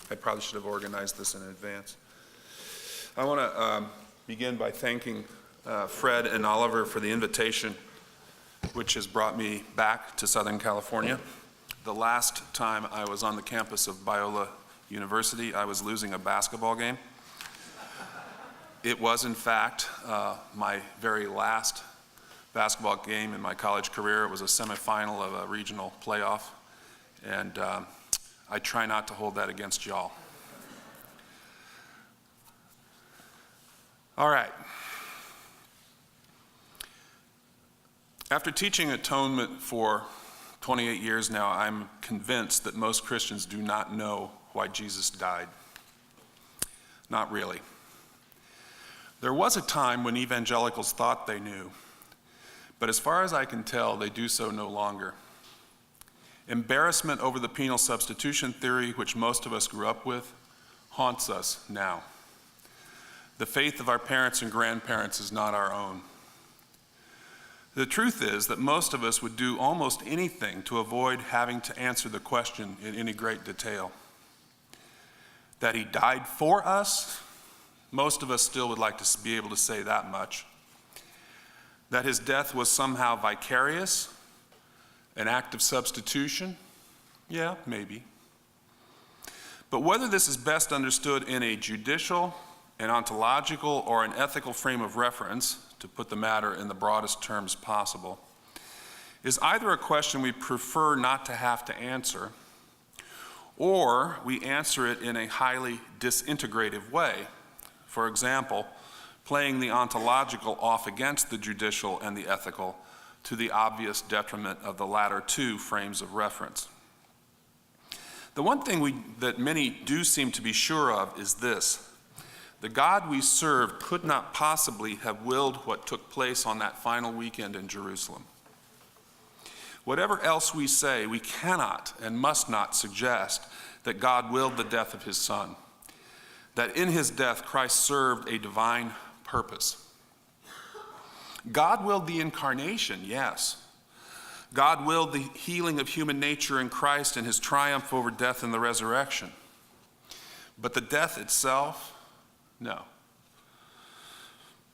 I probably should have organized this in advance. I want to begin by thanking Fred and Oliver for the invitation, which has brought me back to Southern California. The last time I was on the campus of Biola University, I was losing a basketball game. It was, in fact, my very last basketball game in my college career. It was a semifinal of a regional playoff, and I try not to hold that against y'all. All right. After teaching Atonement for 28 years now, I'm convinced that most Christians do not know why Jesus died. Not really. There was a time when evangelicals thought they knew, but as far as I can tell, they do so no longer. Embarrassment over the penal substitution theory, which most of us grew up with, haunts us now. The faith of our parents and grandparents is not our own. The truth is that most of us would do almost anything to avoid having to answer the question in any great detail. That he died for us, most of us still would like to be able to say that much. That his death was somehow vicarious, an act of substitution, yeah, maybe. But whether this is best understood in a judicial, an ontological, or an ethical frame of reference, to put the matter in the broadest terms possible, is either a question we prefer not to have to answer, or we answer it in a highly disintegrative way. For example, playing the ontological off against the judicial and the ethical to the obvious detriment of the latter two frames of reference. The one thing that many do seem to be sure of is this: the God we serve could not possibly have willed what took place on that final weekend in Jerusalem. Whatever else we say, we cannot and must not suggest that God willed the death of his Son, that in his death Christ served a divine purpose. God willed the incarnation, yes. God willed the healing of human nature in Christ and his triumph over death and the resurrection. But the death itself, no.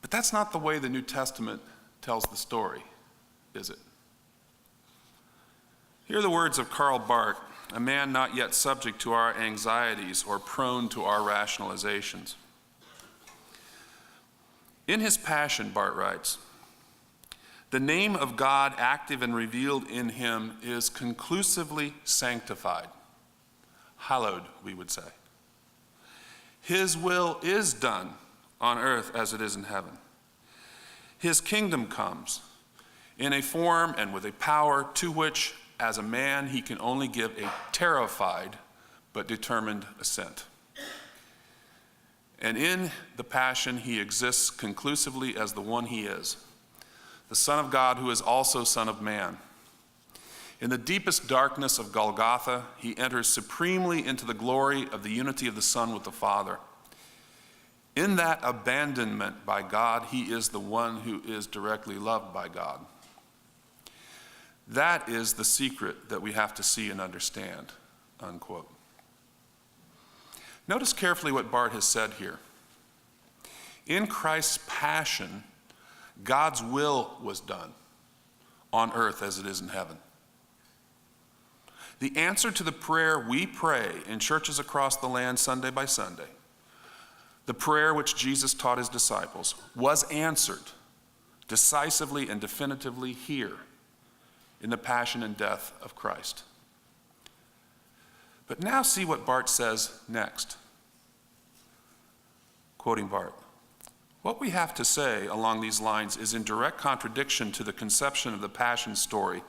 But that's not the way the New Testament tells the story, is it? Hear the words of Karl Barth, a man not yet subject to our anxieties or prone to our rationalizations. In his Passion, Barth writes, "The name of God active and revealed in him is conclusively sanctified, hallowed, we would say. His will is done on earth as it is in heaven. His kingdom comes in a form and with a power to which, as a man, he can only give a terrified but determined assent. And in the Passion, he exists conclusively as the one he is, the Son of God who is also Son of Man. In the deepest darkness of Golgotha, he enters supremely into the glory of the unity of the Son with the Father. In that abandonment by God, he is the one who is directly loved by God. That is the secret that we have to see and understand," unquote. Notice carefully what Barth has said here. In Christ's passion, God's will was done on earth as it is in heaven. The answer to the prayer we pray in churches across the land Sunday by Sunday, the prayer which Jesus taught his disciples, was answered decisively and definitively here in the passion and death of Christ. But now see what Barth says next. Quoting Barth, "What we have to say along these lines is in direct contradiction to the conception of the Passion story,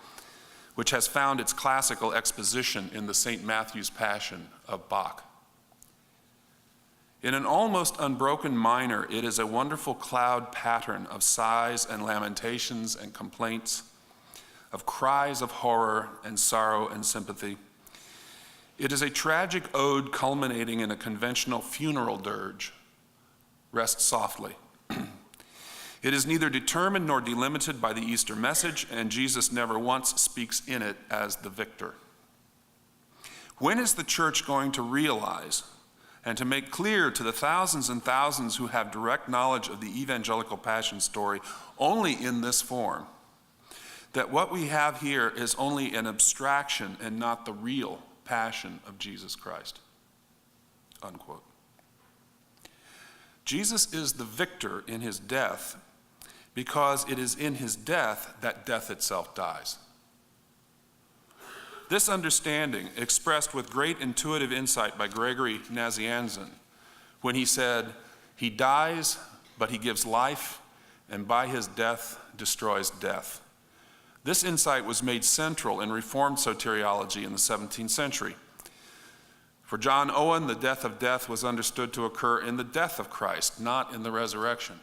which has found its classical exposition in the St. Matthew's Passion of Bach. In an almost unbroken minor, it is a wonderful cloud pattern of sighs and lamentations and complaints, of cries of horror and sorrow and sympathy. It is a tragic ode culminating in a conventional funeral dirge. Rest softly. It is neither determined nor delimited by the Easter message, and Jesus never once speaks in it as the victor. When is the church going to realize and to make clear to the thousands and thousands who have direct knowledge of the evangelical passion story only in this form, that what we have here is only an abstraction and not the real passion of Jesus Christ? Unquote. Jesus is the victor in his death because it is in his death that death itself dies. This understanding, expressed with great intuitive insight by Gregory Nazianzen, when he said, "He dies, but he gives life, and by his death destroys death." This insight was made central in Reformed soteriology in the 17th century. For John Owen, the death of death was understood to occur in the death of Christ, not in the resurrection.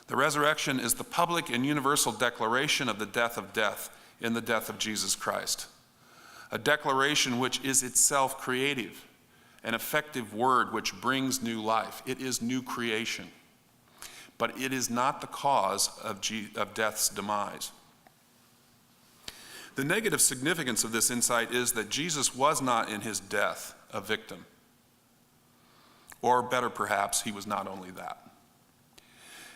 The resurrection is the public and universal declaration of the death of death in the death of Jesus Christ. A declaration which is itself creative, an effective word which brings new life. It is new creation. But it is not the cause of death's demise. The negative significance of this insight is that Jesus was not in his death a victim. Or better perhaps, he was not only that.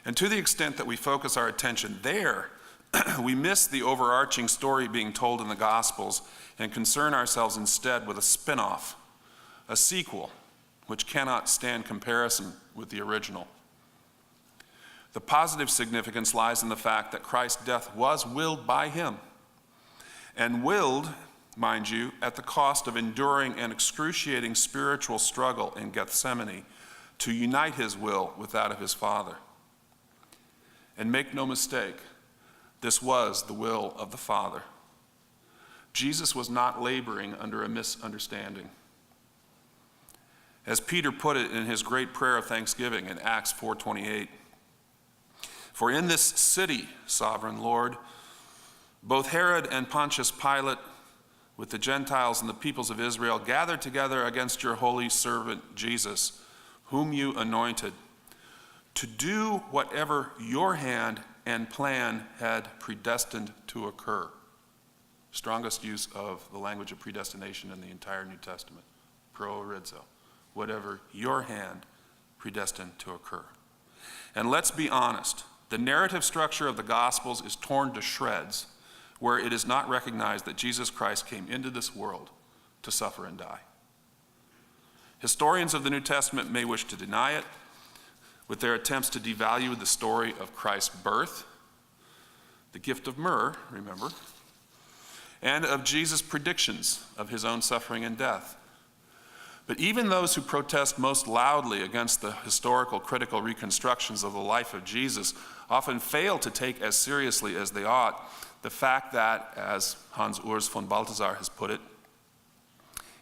And to the extent that we focus our attention there, we miss the overarching story being told in the Gospels and concern ourselves instead with a spin-off, a sequel, which cannot stand comparison with the original. The positive significance lies in the fact that Christ's death was willed by him, and willed, mind you, at the cost of enduring an excruciating spiritual struggle in Gethsemane to unite his will with that of his Father. And make no mistake, this was the will of the Father. Jesus was not laboring under a misunderstanding. As Peter put it in his great prayer of thanksgiving in Acts 4:28, "For in this city, sovereign Lord, both Herod and Pontius Pilate, with the Gentiles and the peoples of Israel, gathered together against your holy servant Jesus, whom you anointed, to do whatever your hand and plan had predestined to occur." Strongest use of the language of predestination in the entire New Testament. Proorizo. Whatever your hand predestined to occur. And let's be honest, the narrative structure of the Gospels is torn to shreds where it is not recognized that Jesus Christ came into this world to suffer and die. Historians of the New Testament may wish to deny it, with their attempts to devalue the story of Christ's birth, the gift of myrrh, remember, and of Jesus' predictions of his own suffering and death. But even those who protest most loudly against the historical critical reconstructions of the life of Jesus often fail to take as seriously as they ought the fact that, as Hans Urs von Balthasar has put it,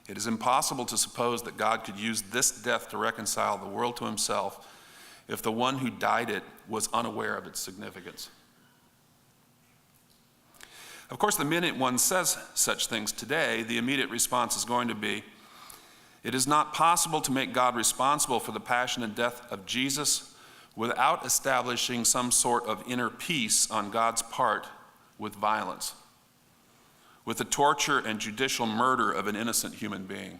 it is impossible to suppose that God could use this death to reconcile the world to himself if the one who died it was unaware of its significance. Of course, the minute one says such things today, the immediate response is going to be, it is not possible to make God responsible for the passion and death of Jesus without establishing some sort of inner peace on God's part with violence, with the torture and judicial murder of an innocent human being.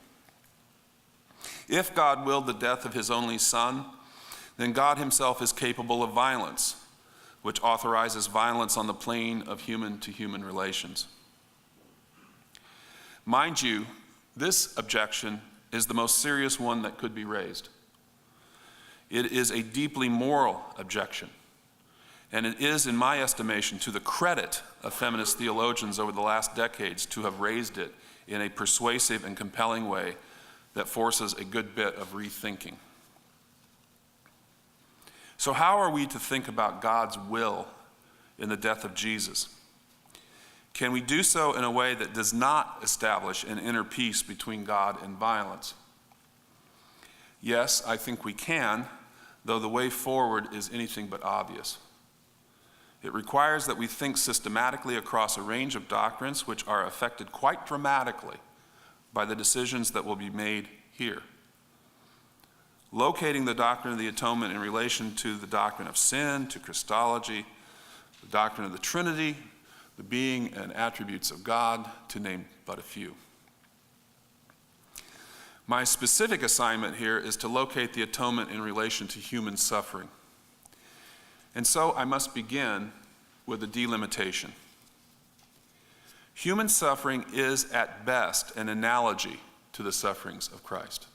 If God willed the death of his only Son, then God himself is capable of violence, which authorizes violence on the plane of human-to-human relations. Mind you, this objection is the most serious one that could be raised. It is a deeply moral objection, and it is, in my estimation, to the credit of feminist theologians over the last decades to have raised it in a persuasive and compelling way that forces a good bit of rethinking. So how are we to think about God's will in the death of Jesus? Can we do so in a way that does not establish an inner peace between God and violence? Yes, I think we can, though the way forward is anything but obvious. It requires that we think systematically across a range of doctrines which are affected quite dramatically by the decisions that will be made here. Locating the doctrine of the atonement in relation to the doctrine of sin, to Christology, the doctrine of the Trinity, the being and attributes of God, to name but a few. My specific assignment here is to locate the atonement in relation to human suffering. And so I must begin with a delimitation. Human suffering is at best an analogy to the sufferings of Christ.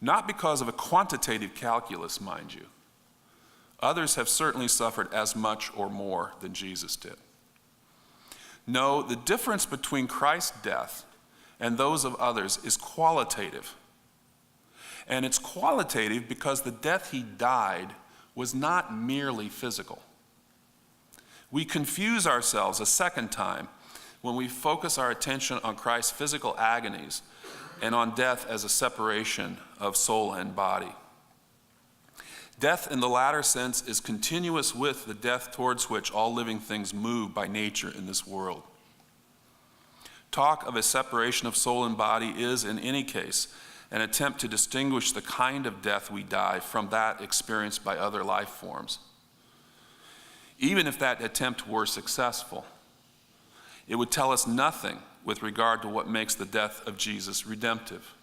Not because of a quantitative calculus, mind you. Others have certainly suffered as much or more than Jesus did. No, the difference between Christ's death and those of others is qualitative. And it's qualitative because the death he died was not merely physical. We confuse ourselves a second time when we focus our attention on Christ's physical agonies and on death as a separation of soul and body. Death in the latter sense is continuous with the death towards which all living things move by nature in this world. Talk of a separation of soul and body is, in any case, an attempt to distinguish the kind of death we die from that experienced by other life forms. Even if that attempt were successful, it would tell us nothing with regard to what makes the death of Jesus redemptive.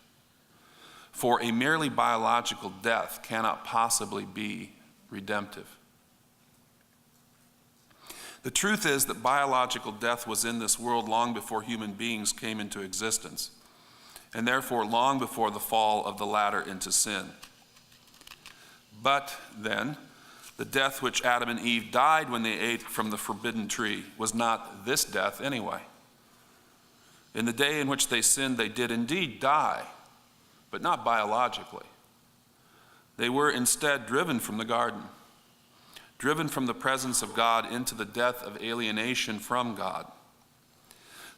For a merely biological death cannot possibly be redemptive. The truth is that biological death was in this world long before human beings came into existence, and therefore long before the fall of the latter into sin. But then, the death which Adam and Eve died when they ate from the forbidden tree was not this death anyway. In the day in which they sinned, they did indeed die, but not biologically. They were instead driven from the garden, driven from the presence of God into the death of alienation from God.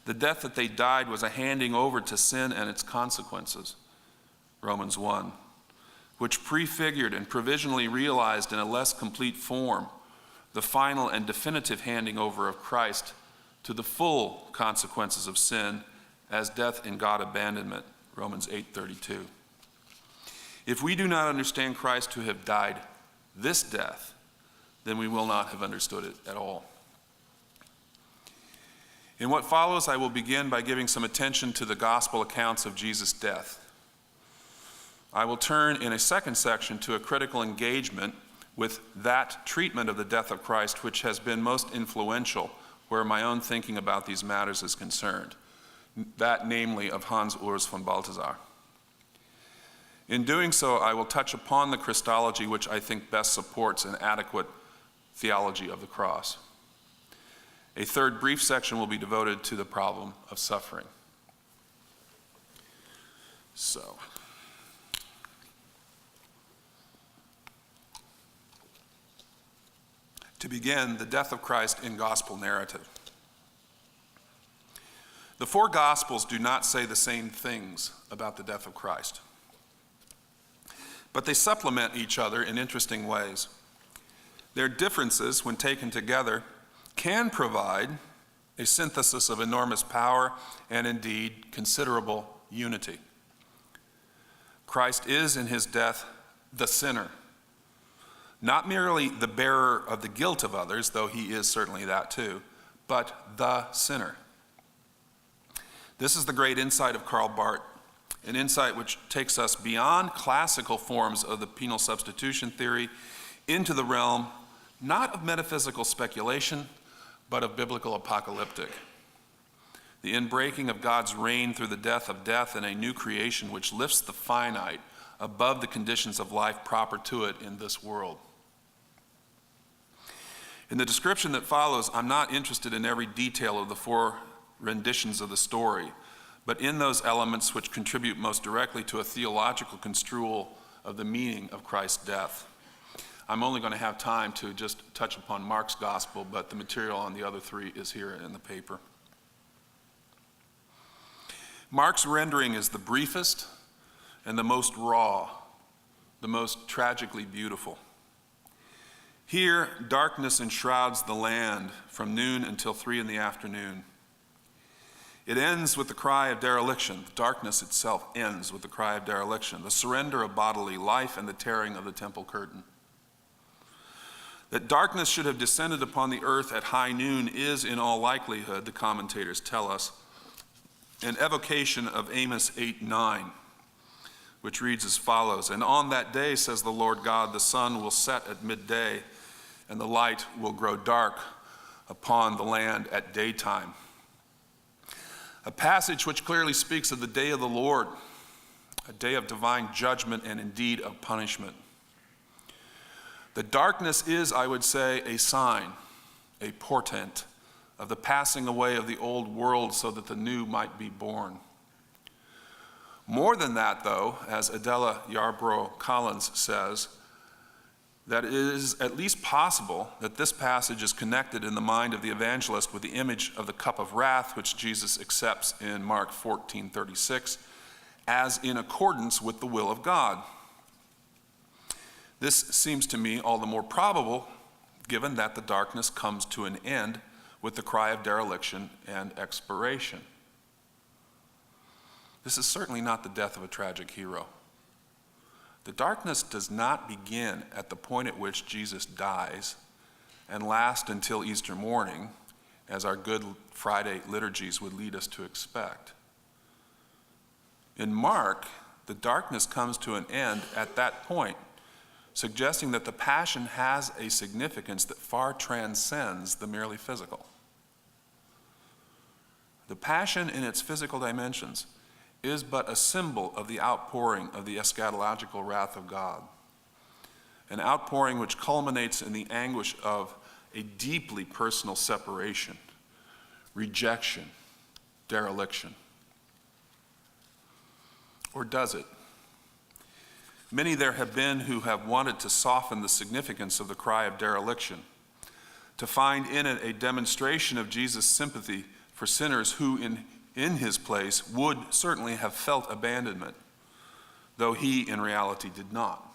The death that they died was a handing over to sin and its consequences, Romans 1, which prefigured and provisionally realized in a less complete form the final and definitive handing over of Christ to the full consequences of sin as death in God abandonment, Romans 8:32. If we do not understand Christ to have died this death, then we will not have understood it at all. In what follows, I will begin by giving some attention to the gospel accounts of Jesus' death. I will turn in a second section to a critical engagement with that treatment of the death of Christ which has been most influential where my own thinking about these matters is concerned, that namely of Hans Urs von Balthasar. In doing so, I will touch upon the Christology which I think best supports an adequate theology of the cross. A third brief section will be devoted to the problem of suffering. So, to begin, the death of Christ in gospel narrative. The four gospels do not say the same things about the death of Christ, but they supplement each other in interesting ways. Their differences, when taken together, can provide a synthesis of enormous power and indeed considerable unity. Christ is in his death the sinner, not merely the bearer of the guilt of others, though he is certainly that too, but the sinner. This is the great insight of Karl Barth, an insight which takes us beyond classical forms of the penal substitution theory into the realm not of metaphysical speculation, but of biblical apocalyptic. The inbreaking of God's reign through the death of death in a new creation which lifts the finite above the conditions of life proper to it in this world. In the description that follows, I'm not interested in every detail of the four renditions of the story, but in those elements which contribute most directly to a theological construal of the meaning of Christ's death. I'm only going to have time to just touch upon Mark's gospel, but the material on the other three is here in the paper. Mark's rendering is the briefest and the most raw, the most tragically beautiful. Here, darkness enshrouds the land from noon until 3 p.m. It ends with the cry of dereliction. Darkness itself ends with the cry of dereliction, the surrender of bodily life and the tearing of the temple curtain. That darkness should have descended upon the earth at high noon is, in all likelihood, the commentators tell us, an evocation of Amos 8:9, which reads as follows, "And on that day, says the Lord God, the sun will set at midday, and the light will grow dark upon the land at daytime." A passage which clearly speaks of the day of the Lord, a day of divine judgment and indeed of punishment. The darkness is, I would say, a sign, a portent of the passing away of the old world so that the new might be born. More than that, though, as Adela Yarbrough Collins says, that it is at least possible that this passage is connected in the mind of the evangelist with the image of the cup of wrath which Jesus accepts in Mark 14:36 as in accordance with the will of God. This seems to me all the more probable given that the darkness comes to an end with the cry of dereliction and expiration. This is certainly not the death of a tragic hero. The darkness does not begin at the point at which Jesus dies and last until Easter morning, as our Good Friday liturgies would lead us to expect. In Mark, the darkness comes to an end at that point, suggesting that the passion has a significance that far transcends the merely physical. The passion in its physical dimensions is but a symbol of the outpouring of the eschatological wrath of God, an outpouring which culminates in the anguish of a deeply personal separation, rejection, dereliction. Or does it? Many there have been who have wanted to soften the significance of the cry of dereliction, to find in it a demonstration of Jesus' sympathy for sinners who in his place would certainly have felt abandonment, though he in reality did not.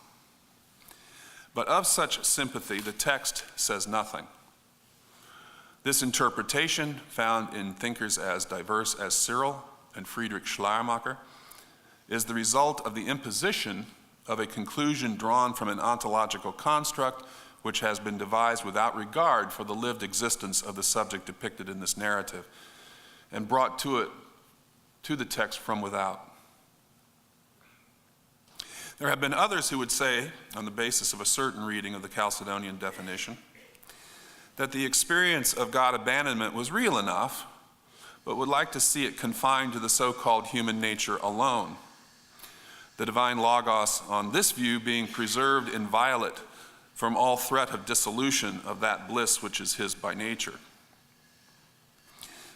But of such sympathy, the text says nothing. This interpretation, found in thinkers as diverse as Cyril and Friedrich Schleiermacher, is the result of the imposition of a conclusion drawn from an ontological construct which has been devised without regard for the lived existence of the subject depicted in this narrative, and brought to the text from without. There have been others who would say, on the basis of a certain reading of the Chalcedonian definition, that the experience of God abandonment was real enough, but would like to see it confined to the so-called human nature alone. The divine Logos, on this view, being preserved inviolate from all threat of dissolution of that bliss which is his by nature.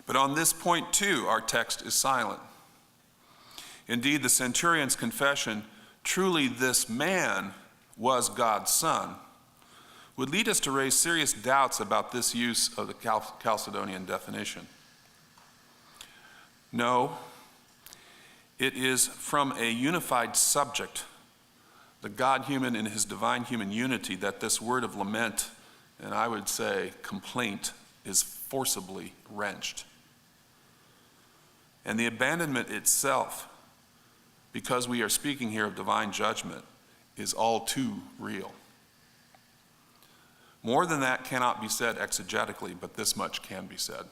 But on this point, too, our text is silent. Indeed, the centurion's confession, "Truly this man was God's son," would lead us to raise serious doubts about this use of the Chalcedonian definition. No, it is from a unified subject, the God-human in his divine-human unity, that this word of lament, and I would say complaint, is forcibly wrenched. And the abandonment itself, because we are speaking here of divine judgment, is all too real. More than that cannot be said exegetically, but this much can be said.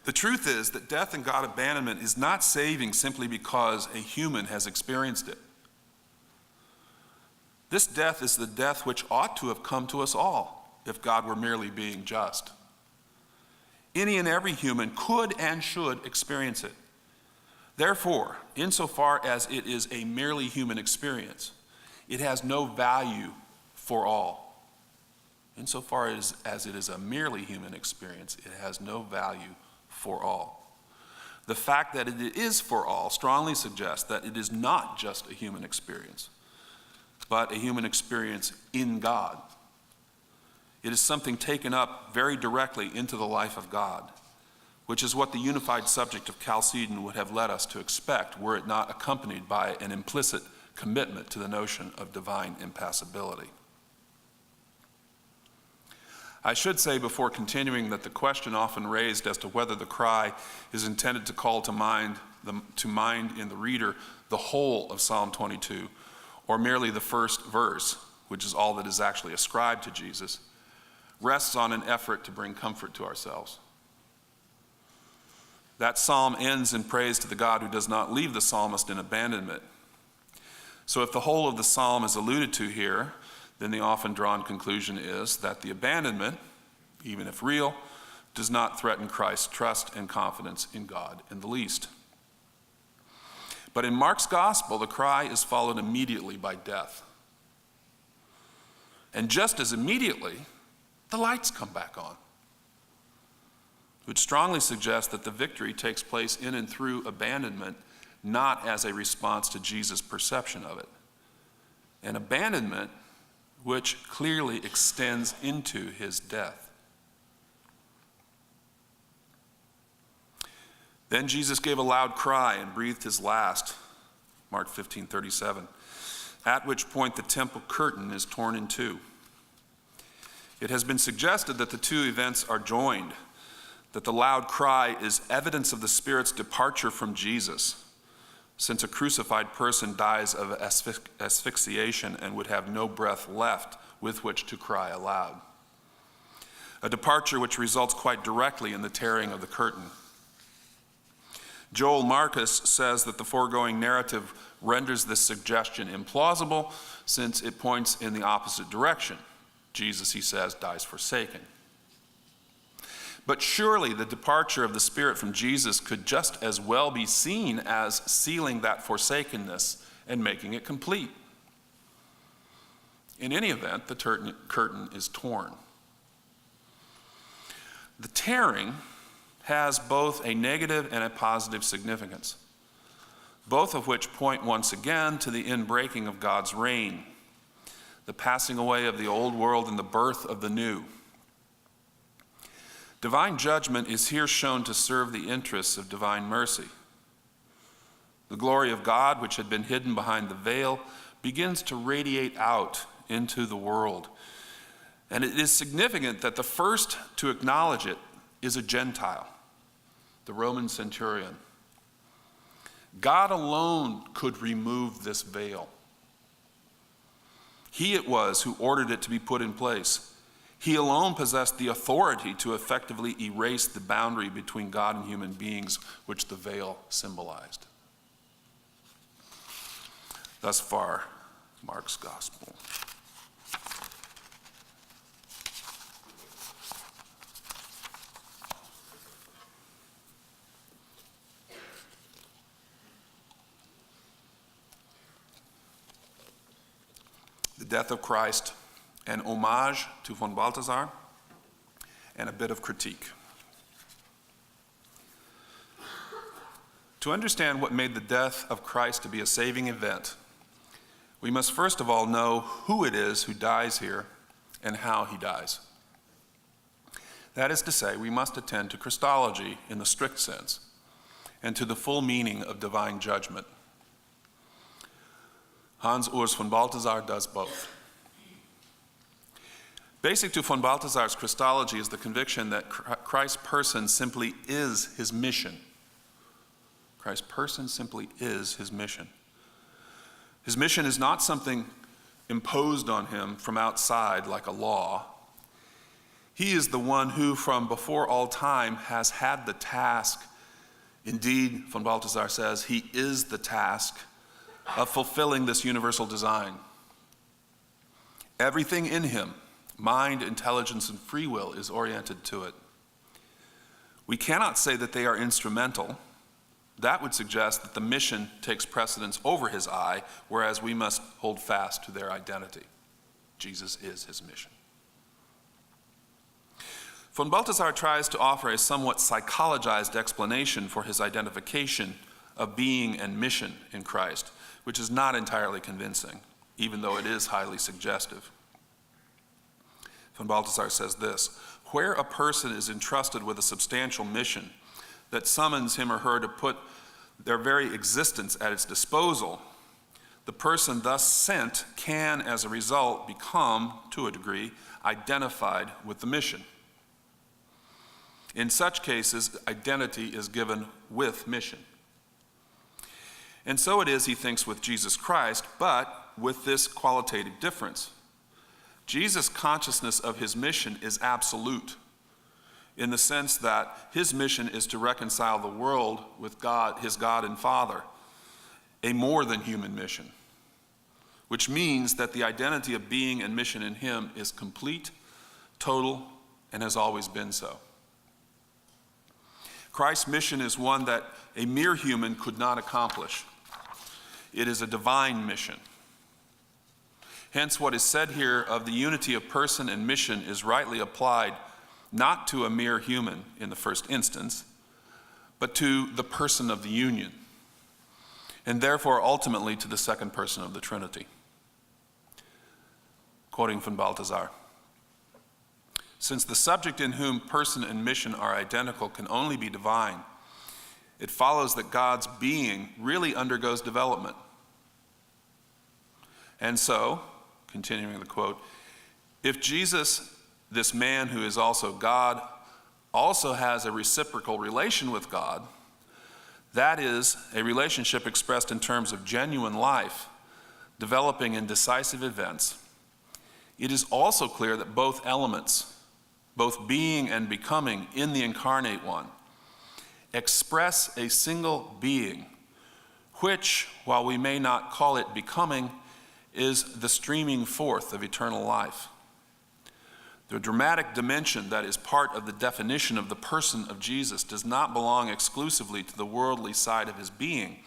The truth is that death and God abandonment is not saving simply because a human has experienced it. This death is the death which ought to have come to us all if God were merely being just. Any and every human could and should experience it. Therefore, insofar as it is a merely human experience, it has no value for all. Insofar as it is a merely human experience, it has no value for all. The fact that it is for all strongly suggests that it is not just a human experience, but a human experience in God. It is something taken up very directly into the life of God, which is what the unified subject of Chalcedon would have led us to expect were it not accompanied by an implicit commitment to the notion of divine impassibility. I should say before continuing that the question often raised as to whether the cry is intended to call to mind in the reader the whole of Psalm 22, or merely the first verse, which is all that is actually ascribed to Jesus, rests on an effort to bring comfort to ourselves. That psalm ends in praise to the God who does not leave the psalmist in abandonment. So if the whole of the psalm is alluded to here, then the often drawn conclusion is that the abandonment, even if real, does not threaten Christ's trust and confidence in God in the least. But in Mark's gospel, the cry is followed immediately by death. And just as immediately, the lights come back on, which strongly suggests that the victory takes place in and through abandonment, not as a response to Jesus' perception of it. An abandonment which clearly extends into his death. Then Jesus gave a loud cry and breathed his last, Mark 15:37, at which point the temple curtain is torn in two. It has been suggested that the two events are joined, that the loud cry is evidence of the Spirit's departure from Jesus, since a crucified person dies of asphyxiation and would have no breath left with which to cry aloud. A departure which results quite directly in the tearing of the curtain. Joel Marcus says that the foregoing narrative renders this suggestion implausible since it points in the opposite direction. Jesus, he says, dies forsaken. But surely the departure of the Spirit from Jesus could just as well be seen as sealing that forsakenness and making it complete. In any event, the curtain is torn. The tearing has both a negative and a positive significance, both of which point once again to the inbreaking of God's reign, the passing away of the old world and the birth of the new. Divine judgment is here shown to serve the interests of divine mercy. The glory of God, which had been hidden behind the veil, begins to radiate out into the world. And it is significant that the first to acknowledge it is a Gentile, the Roman centurion. God alone could remove this veil. He it was who ordered it to be put in place. He alone possessed the authority to effectively erase the boundary between God and human beings, which the veil symbolized. Thus far, Mark's gospel. The death of Christ, an homage to von Balthasar, and a bit of critique. To understand what made the death of Christ to be a saving event, we must first of all know who it is who dies here and how he dies. That is to say, we must attend to Christology in the strict sense and to the full meaning of divine judgment. Hans Urs von Balthasar does both. Basic to von Balthasar's Christology is the conviction that Christ's person simply is his mission. Christ's person simply is his mission. His mission is not something imposed on him from outside like a law. He is the one who from before all time has had the task. Indeed, von Balthasar says, he is the task of fulfilling this universal design. Everything in him, mind, intelligence, and free will, is oriented to it. We cannot say that they are instrumental. That would suggest that the mission takes precedence over his I, whereas we must hold fast to their identity. Jesus is his mission. Von Balthasar tries to offer a somewhat psychologized explanation for his identification of being and mission in Christ, which is not entirely convincing, even though it is highly suggestive. Von Balthasar says this: where a person is entrusted with a substantial mission that summons him or her to put their very existence at its disposal, the person thus sent can, as a result, become, to a degree, identified with the mission. In such cases, identity is given with mission. And so it is, he thinks, with Jesus Christ, but with this qualitative difference. Jesus' consciousness of his mission is absolute. in the sense that his mission is to reconcile the world with God, his God and Father, a more than human mission, which means that the identity of being and mission in him is complete, total, and has always been so. Christ's mission is one that a mere human could not accomplish. It is a divine mission. Hence, what is said here of the unity of person and mission is rightly applied not to a mere human in the first instance, but to the person of the union, and therefore ultimately to the second person of the Trinity. Quoting von Balthasar, since the subject in whom person and mission are identical can only be divine, it follows that God's being really undergoes development. And so, continuing the quote, if Jesus, this man who is also God, also has a reciprocal relation with God, that is, a relationship expressed in terms of genuine life, developing in decisive events, it is also clear that both elements, both being and becoming in the incarnate one, express a single being, which, while we may not call it becoming, is the streaming forth of eternal life. The dramatic dimension that is part of the definition of the person of Jesus does not belong exclusively to the worldly side of his being.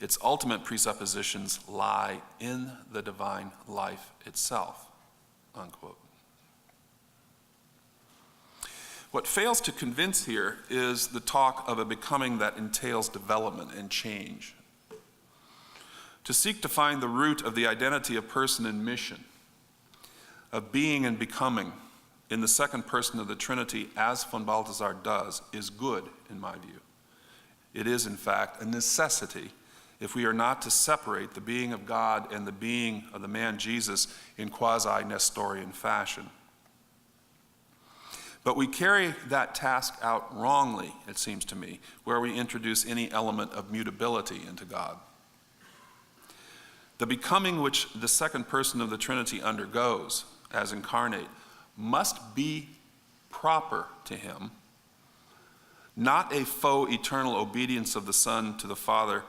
Its ultimate presuppositions lie in the divine life itself. Unquote. What fails to convince here is the talk of a becoming that entails development and change. To seek to find the root of the identity of person and mission, of being and becoming in the second person of the Trinity, as von Balthasar does, is good in my view. It is, in fact, a necessity if we are not to separate the being of God and the being of the man Jesus in quasi-Nestorian fashion. But we carry that task out wrongly, it seems to me, where we introduce any element of mutability into God. The becoming which the second person of the Trinity undergoes as incarnate must be proper to him, not a faux eternal obedience of the Son to the Father,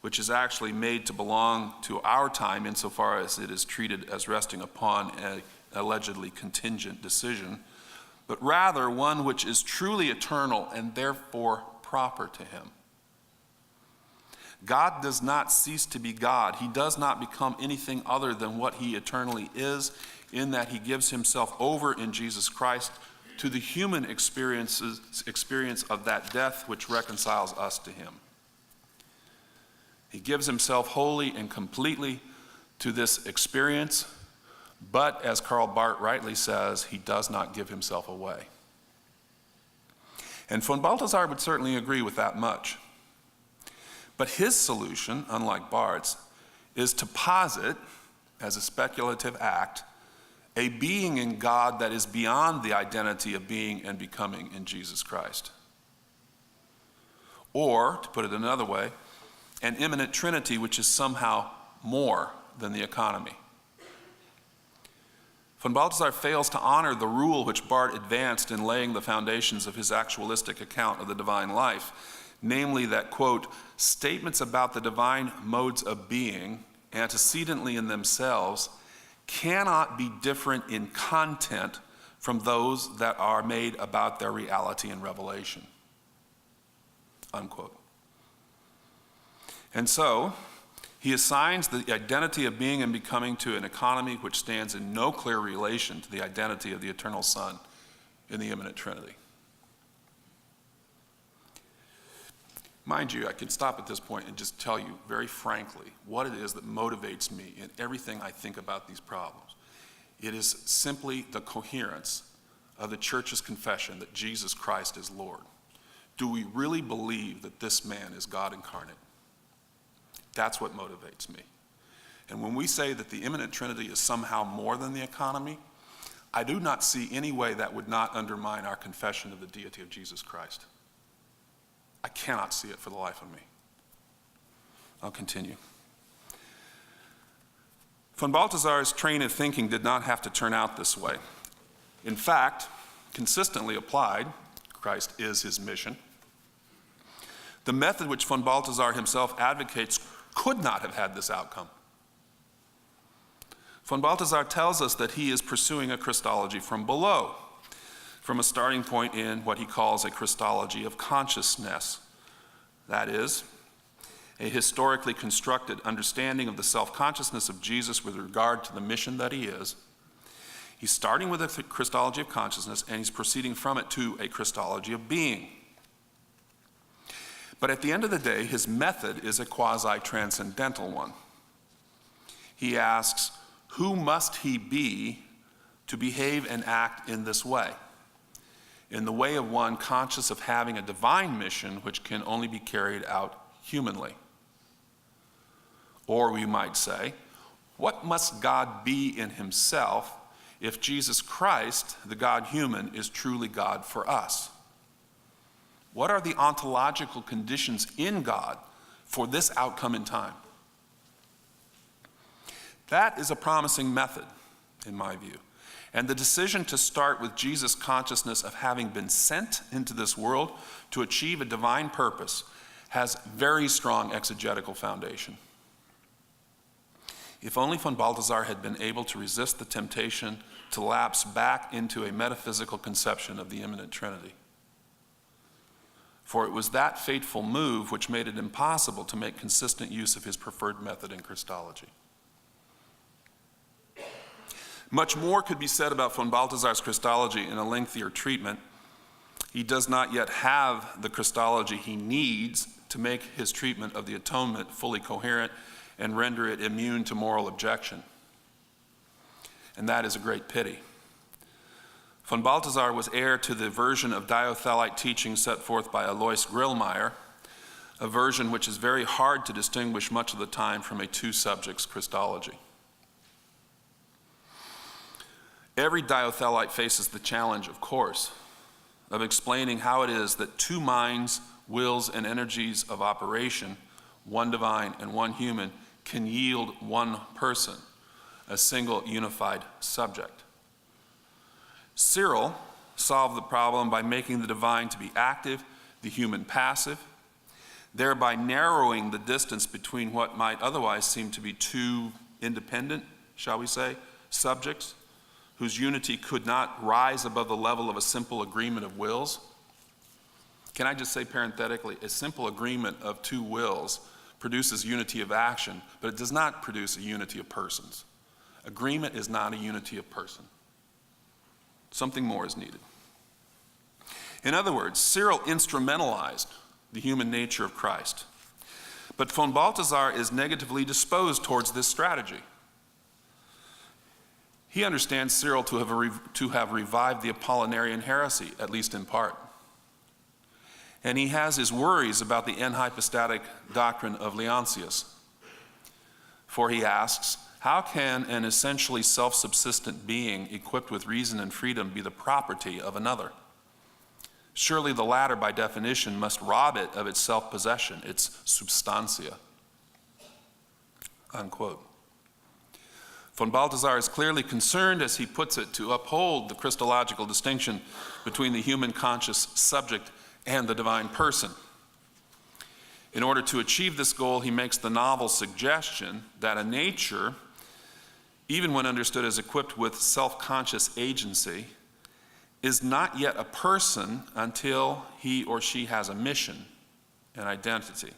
which is actually made to belong to our time insofar as it is treated as resting upon an allegedly contingent decision, but rather one which is truly eternal and therefore proper to him. God does not cease to be God. He does not become anything other than what he eternally is, in that he gives himself over in Jesus Christ to the human experience of that death which reconciles us to him. He gives himself wholly and completely to this experience, but as Karl Barth rightly says, he does not give himself away. And von Balthasar would certainly agree with that much. But his solution, unlike Barth's, is to posit, as a speculative act, a being in God that is beyond the identity of being and becoming in Jesus Christ. Or, to put it another way, an immanent Trinity which is somehow more than the economy. Von Balthasar fails to honor the rule which Barth advanced in laying the foundations of his actualistic account of the divine life, namely that, quote, statements about the divine modes of being, antecedently in themselves, cannot be different in content from those that are made about their reality and revelation, unquote. And so, he assigns the identity of being and becoming to an economy which stands in no clear relation to the identity of the eternal Son in the immanent Trinity. Mind you, I can stop at this point and just tell you very frankly what it is that motivates me in everything I think about these problems. It is simply the coherence of the church's confession that Jesus Christ is Lord. Do we really believe that this man is God incarnate? That's what motivates me. And when we say that the immanent Trinity is somehow more than the economy, I do not see any way that would not undermine our confession of the deity of Jesus Christ. I cannot see it for the life of me. I'll continue. Von Balthasar's train of thinking did not have to turn out this way. In fact, consistently applied, Christ is his mission. The method which von Balthasar himself advocates could not have had this outcome. Von Balthasar tells us that he is pursuing a Christology from below, from a starting point in what he calls a Christology of consciousness. That is, a historically constructed understanding of the self-consciousness of Jesus with regard to the mission that he is. He's starting with a Christology of consciousness, and he's proceeding from it to a Christology of being. But at the end of the day, his method is a quasi-transcendental one. He asks, who must he be to behave and act in this way? In the way of one conscious of having a divine mission which can only be carried out humanly. Or we might say, what must God be in himself if Jesus Christ, the God-human, is truly God for us? What are the ontological conditions in God for this outcome in time? That is a promising method, in my view. And the decision to start with Jesus' consciousness of having been sent into this world to achieve a divine purpose has very strong exegetical foundation. If only von Balthasar had been able to resist the temptation to lapse back into a metaphysical conception of the immanent Trinity. For it was that fateful move which made it impossible to make consistent use of his preferred method in Christology. Much more could be said about von Balthasar's Christology in a lengthier treatment. He does not yet have the Christology he needs to make his treatment of the atonement fully coherent and render it immune to moral objection. And that is a great pity. Von Balthasar was heir to the version of diothelite teaching set forth by Alois Grillmeyer, a version which is very hard to distinguish much of the time from a two-subjects Christology. Every diothelite faces the challenge, of course, of explaining how it is that two minds, wills, and energies of operation, one divine and one human, can yield one person, a single unified subject. Cyril solved the problem by making the divine to be active, the human passive, thereby narrowing the distance between what might otherwise seem to be two independent, shall we say, subjects, whose unity could not rise above the level of a simple agreement of wills. Can I just say parenthetically, a simple agreement of two wills produces unity of action, but it does not produce a unity of persons. Agreement is not a unity of person. Something more is needed. In other words, Cyril instrumentalized the human nature of Christ. But von Balthasar is negatively disposed towards this strategy. He understands Cyril to have revived the Apollinarian heresy, at least in part. And he has his worries about the anhypostatic doctrine of Leontius. For he asks, how can an essentially self-subsistent being equipped with reason and freedom be the property of another? Surely the latter, by definition, must rob it of its self-possession, its substantia. Unquote. Von Balthasar is clearly concerned, as he puts it, to uphold the Christological distinction between the human conscious subject and the divine person. In order to achieve this goal, he makes the novel suggestion that a nature, even when understood as equipped with self-conscious agency, is not yet a person until he or she has a mission, an identity.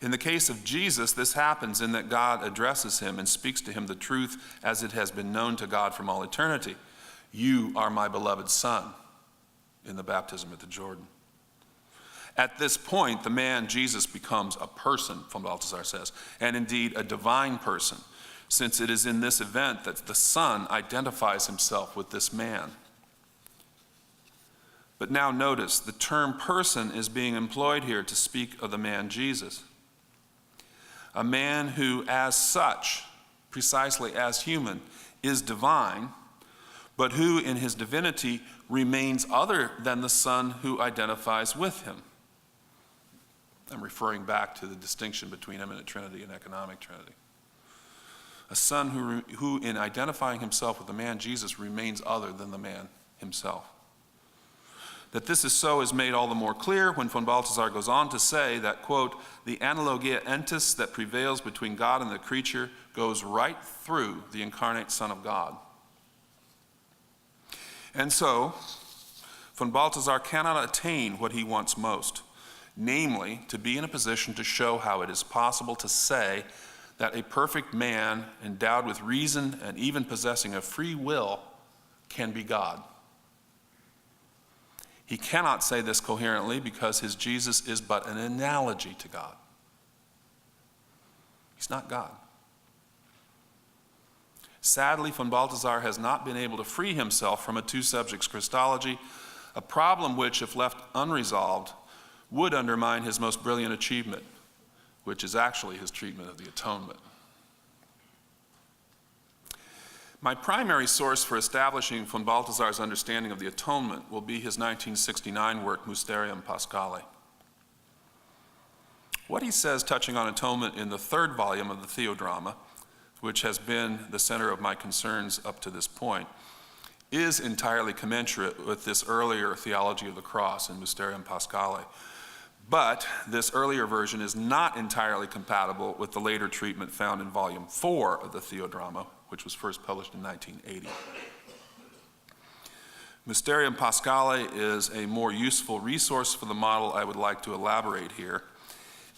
In the case of Jesus, this happens in that God addresses him and speaks to him the truth as it has been known to God from all eternity. You are my beloved Son, in the baptism at the Jordan. At this point, the man Jesus becomes a person, von Balthasar says, and indeed a divine person, since it is in this event that the Son identifies himself with this man. But now notice, the term person is being employed here to speak of the man Jesus. A man who, as such, precisely as human, is divine, but who in his divinity remains other than the Son who identifies with him. I'm referring back to the distinction between immanent Trinity and economic Trinity. A Son who in identifying himself with the man Jesus remains other than the man himself. That this is so is made all the more clear when von Balthasar goes on to say that, quote, the analogia entis that prevails between God and the creature goes right through the incarnate Son of God. And so, von Balthasar cannot attain what he wants most, namely, to be in a position to show how it is possible to say that a perfect man endowed with reason and even possessing a free will can be God. He cannot say this coherently because his Jesus is but an analogy to God. He's not God. Sadly, von Balthasar has not been able to free himself from a two-subjects Christology, a problem which, if left unresolved, would undermine his most brilliant achievement, which is actually his treatment of the Atonement. My primary source for establishing von Balthasar's understanding of the Atonement will be his 1969 work, Mysterium Paschale. What he says touching on atonement in the third volume of the Theodrama, which has been the center of my concerns up to this point, is entirely commensurate with this earlier theology of the cross in Mysterium Paschale. But this earlier version is not entirely compatible with the later treatment found in volume 4 of the Theodrama, which was first published in 1980. Mysterium Paschale is a more useful resource for the model I would like to elaborate here,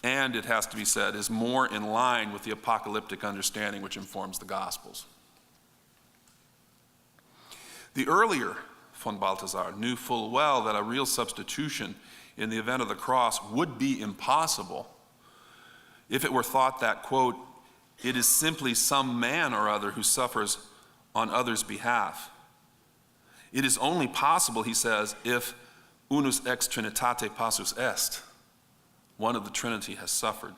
and it has to be said, is more in line with the apocalyptic understanding which informs the Gospels. The earlier von Balthasar knew full well that a real substitution in the event of the cross would be impossible if it were thought that, quote, it is simply some man or other who suffers on others' behalf. It is only possible, he says, if unus ex trinitate passus est, one of the Trinity has suffered.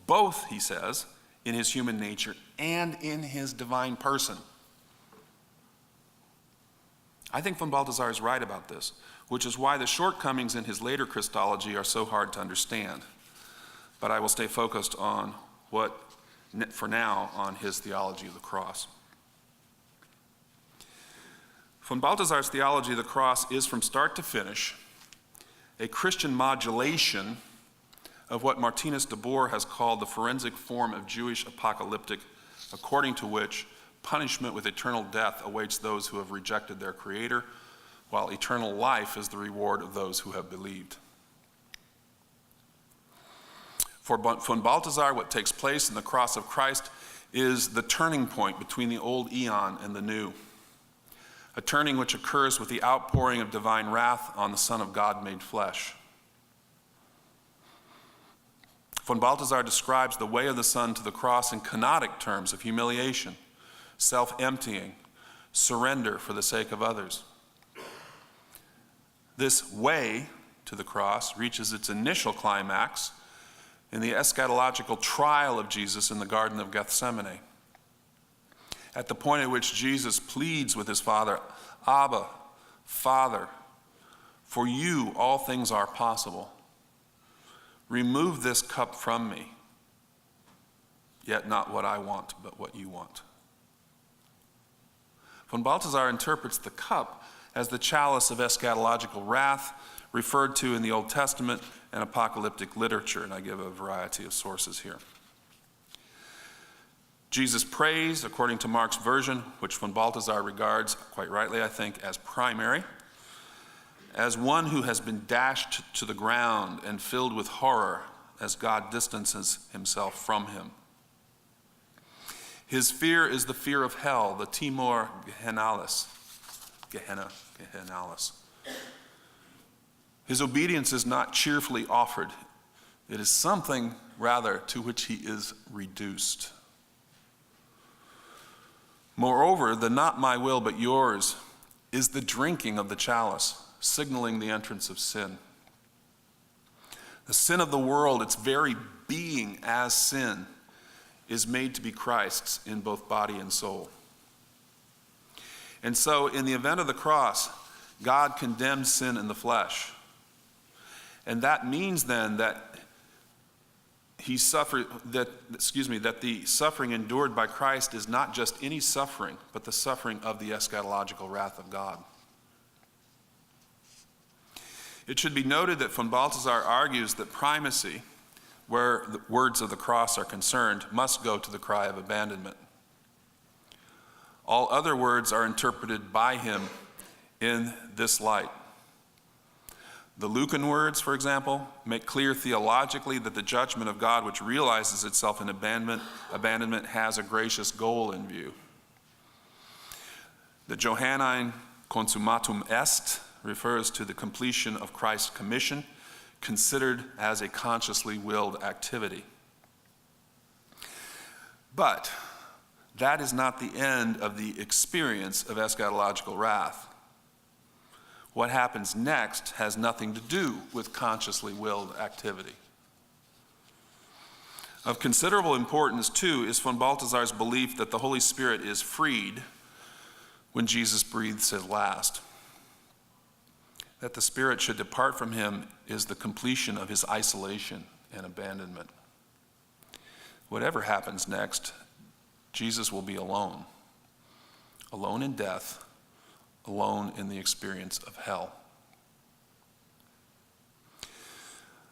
Both, he says, in his human nature and in his divine person. I think von Balthasar is right about this, which is why the shortcomings in his later Christology are so hard to understand. But I will stay focused on for now, on his theology of the cross. Von Balthasar's theology of the cross is, from start to finish, a Christian modulation of what Martinus de Boer has called the forensic form of Jewish apocalyptic, according to which punishment with eternal death awaits those who have rejected their Creator, while eternal life is the reward of those who have believed. For von Balthasar, what takes place in the cross of Christ is the turning point between the old eon and the new, a turning which occurs with the outpouring of divine wrath on the Son of God made flesh. Von Balthasar describes the way of the Son to the cross in kenotic terms of humiliation, self-emptying, surrender for the sake of others. This way to the cross reaches its initial climax in the eschatological trial of Jesus in the Garden of Gethsemane, at the point at which Jesus pleads with his Father, Abba, Father, for you all things are possible. Remove this cup from me, yet not what I want, but what you want. Von Balthasar interprets the cup as the chalice of eschatological wrath referred to in the Old Testament and apocalyptic literature, and I give a variety of sources here. Jesus prays, according to Mark's version, which von Balthasar regards, quite rightly I think, as primary, as one who has been dashed to the ground and filled with horror as God distances himself from him. His fear is the fear of hell, the timor gehennalis. Gehennalis. His obedience is not cheerfully offered. It is something, rather, to which he is reduced. Moreover, the not my will but yours is the drinking of the chalice, signaling the entrance of sin. The sin of the world, its very being as sin, is made to be Christ's in both body and soul. And so, in the event of the cross, God condemns sin in the flesh. And that means then that the suffering endured by Christ is not just any suffering, but the suffering of the eschatological wrath of God. It should be noted that von Balthasar argues that primacy, where the words of the cross are concerned, must go to the cry of abandonment. All other words are interpreted by him in this light. The Lucan words, for example, make clear theologically that the judgment of God, which realizes itself in abandonment, has a gracious goal in view. The Johannine consummatum est refers to the completion of Christ's commission, considered as a consciously willed activity. But that is not the end of the experience of eschatological wrath. What happens next has nothing to do with consciously willed activity. Of considerable importance, too, is von Balthasar's belief that the Holy Spirit is freed when Jesus breathes his last. That the Spirit should depart from him is the completion of his isolation and abandonment. Whatever happens next, Jesus will be alone. Alone in death, alone in the experience of hell.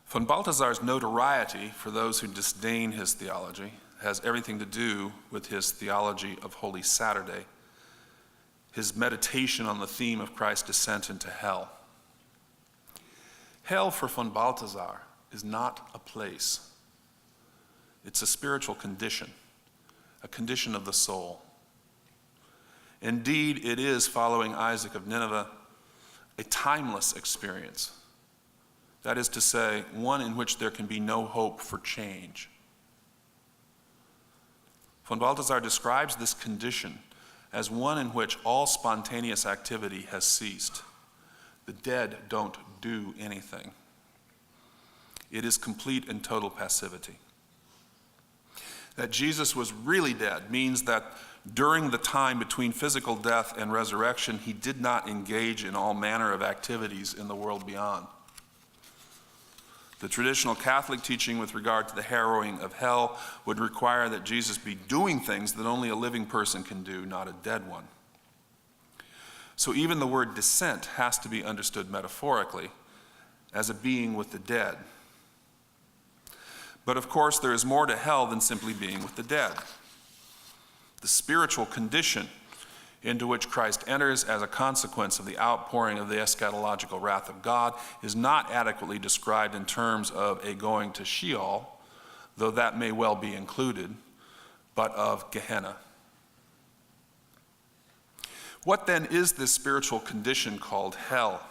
Von Balthasar's notoriety for those who disdain his theology has everything to do with his theology of Holy Saturday, his meditation on the theme of Christ's descent into hell. Hell for von Balthasar is not a place. It's a spiritual condition, a condition of the soul. Indeed, it is, following Isaac of Nineveh, a timeless experience. That is to say, one in which there can be no hope for change. Von Balthasar describes this condition as one in which all spontaneous activity has ceased. The dead don't do anything. It is complete and total passivity. That Jesus was really dead means that during the time between physical death and resurrection, he did not engage in all manner of activities in the world beyond. The traditional Catholic teaching with regard to the harrowing of hell would require that Jesus be doing things that only a living person can do, not a dead one. So even the word descent has to be understood metaphorically as a being with the dead. But of course, there is more to hell than simply being with the dead. The spiritual condition into which Christ enters as a consequence of the outpouring of the eschatological wrath of God is not adequately described in terms of a going to Sheol, though that may well be included, but of Gehenna. What then is this spiritual condition called hell?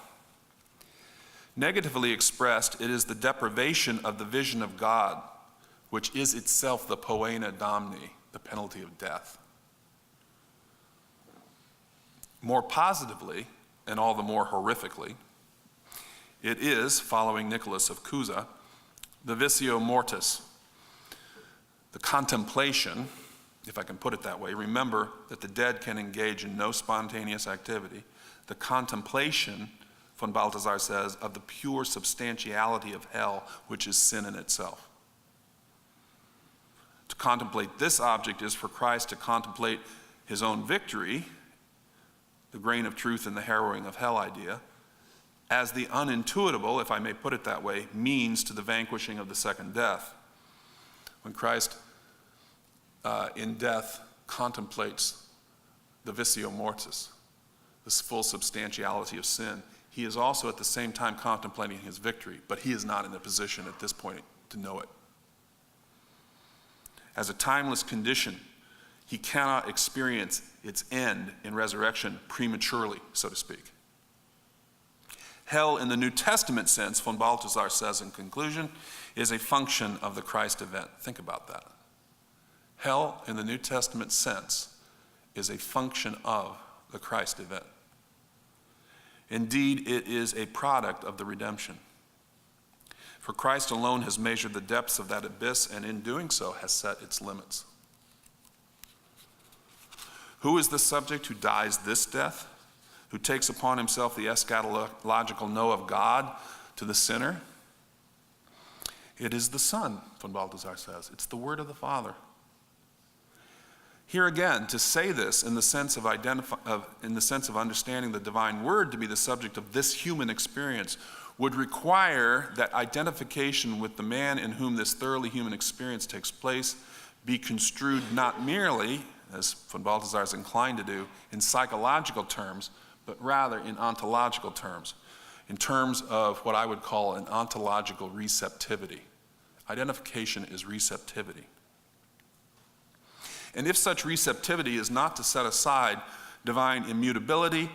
Negatively expressed, it is the deprivation of the vision of God, which is itself the poena damni, the penalty of death. More positively, and all the more horrifically, it is, following Nicholas of Cusa, the vissio mortis, the contemplation, if I can put it that way. Remember that the dead can engage in no spontaneous activity. The contemplation, von Balthasar says, of the pure substantiality of hell, which is sin in itself. To contemplate this object is for Christ to contemplate his own victory, the grain of truth in the harrowing of hell idea, as the unintuitable, if I may put it that way, means to the vanquishing of the second death. When Christ in death contemplates the vissio mortis, this full substantiality of sin, he is also at the same time contemplating his victory, but he is not in a position at this point to know it. As a timeless condition, he cannot experience its end in resurrection prematurely, so to speak. Hell, in the New Testament sense, von Balthasar says in conclusion, is a function of the Christ event. Think about that. Hell, in the New Testament sense, is a function of the Christ event. Indeed, it is a product of the redemption. For Christ alone has measured the depths of that abyss, and in doing so has set its limits. Who is the subject who dies this death, who takes upon himself the eschatological no of God to the sinner? It is the Son, von Balthasar says. It's the word of the Father. Here again, to say this in the sense of understanding the divine word to be the subject of this human experience would require that identification with the man in whom this thoroughly human experience takes place be construed not merely, as von Balthasar is inclined to do, in psychological terms, but rather in ontological terms, in terms of what I would call an ontological receptivity. Identification is receptivity. And if such receptivity is not to set aside divine immutability,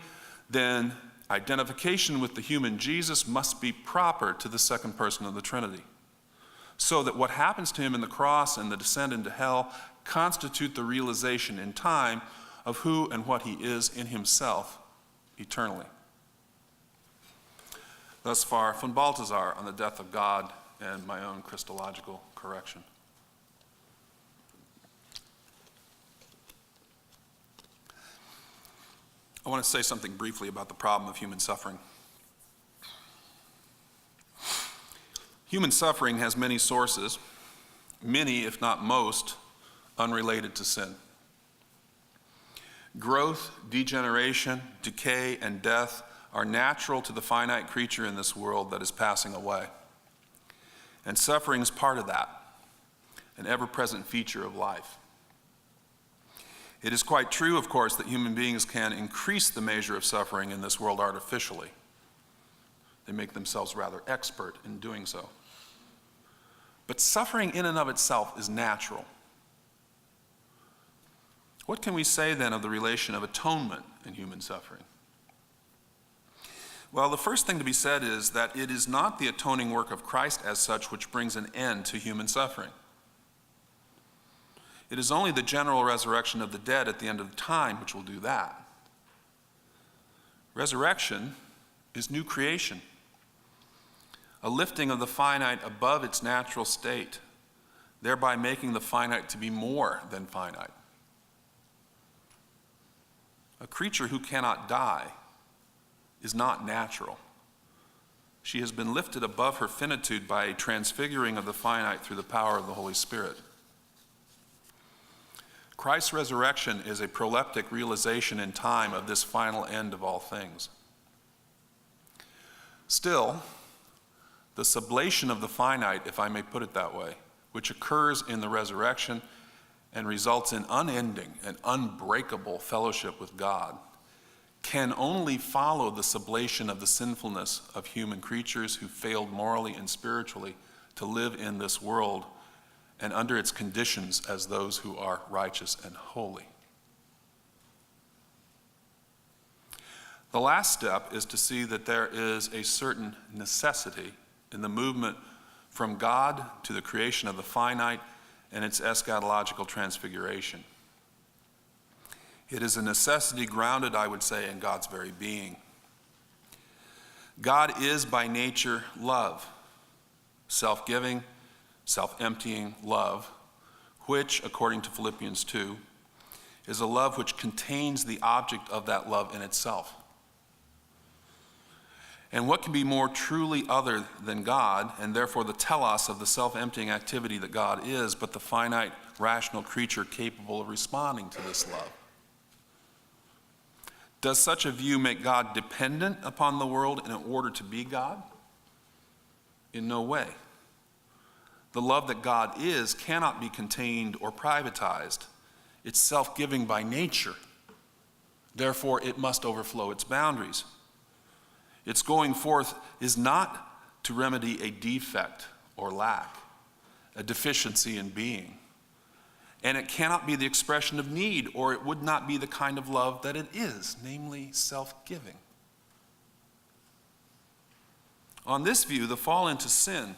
then identification with the human Jesus must be proper to the second person of the Trinity, so that what happens to him in the cross and the descent into hell constitute the realization in time of who and what he is in himself eternally. Thus far, von Balthasar on the death of God and my own Christological correction. I want to say something briefly about the problem of human suffering. Human suffering has many sources, many, if not most, unrelated to sin. Growth, degeneration, decay, and death are natural to the finite creature in this world that is passing away. And suffering is part of that, an ever-present feature of life. It is quite true, of course, that human beings can increase the measure of suffering in this world artificially. They make themselves rather expert in doing so. But suffering in and of itself is natural. What can we say then of the relation of atonement in human suffering? Well, the first thing to be said is that it is not the atoning work of Christ as such which brings an end to human suffering. It is only the general resurrection of the dead at the end of time which will do that. Resurrection is new creation, a lifting of the finite above its natural state, thereby making the finite to be more than finite. A creature who cannot die is not natural. She has been lifted above her finitude by a transfiguring of the finite through the power of the Holy Spirit. Christ's resurrection is a proleptic realization in time of this final end of all things. Still, the sublation of the finite, if I may put it that way, which occurs in the resurrection and results in unending and unbreakable fellowship with God, can only follow the sublation of the sinfulness of human creatures who failed morally and spiritually to live in this world and under its conditions as those who are righteous and holy. The last step is to see that there is a certain necessity in the movement from God to the creation of the finite and its eschatological transfiguration. It is a necessity grounded, I would say, in God's very being. God is by nature love, self-giving, self-emptying love, which, according to Philippians 2, is a love which contains the object of that love in itself. And what can be more truly other than God, and therefore the telos of the self-emptying activity that God is, but the finite, rational creature capable of responding to this love? Does such a view make God dependent upon the world in order to be God? In no way. The love that God is cannot be contained or privatized. It's self-giving by nature. Therefore, it must overflow its boundaries. Its going forth is not to remedy a defect or lack, a deficiency in being. And it cannot be the expression of need, or it would not be the kind of love that it is, namely self-giving. On this view, the fall into sin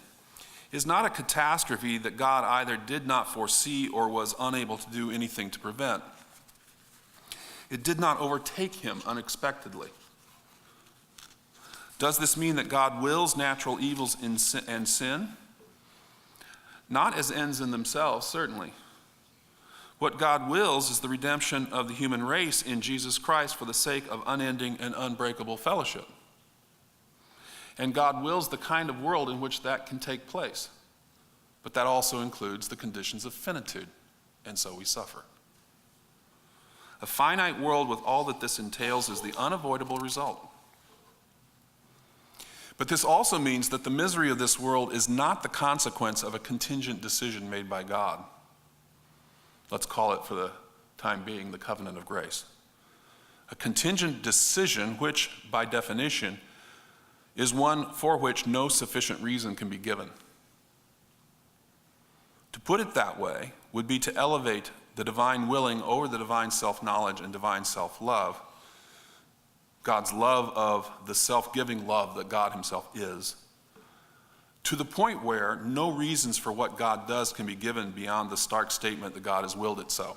is not a catastrophe that God either did not foresee or was unable to do anything to prevent. It did not overtake him unexpectedly. Does this mean that God wills natural evils and sin? Not as ends in themselves, certainly. What God wills is the redemption of the human race in Jesus Christ for the sake of unending and unbreakable fellowship. And God wills the kind of world in which that can take place. But that also includes the conditions of finitude, and so we suffer. A finite world with all that this entails is the unavoidable result. But this also means that the misery of this world is not the consequence of a contingent decision made by God. Let's call it, for the time being, the covenant of grace. A contingent decision which, by definition, is one for which no sufficient reason can be given. To put it that way would be to elevate the divine willing over the divine self-knowledge and divine self-love, God's love of the self-giving love that God himself is, to the point where no reasons for what God does can be given beyond the stark statement that God has willed it so.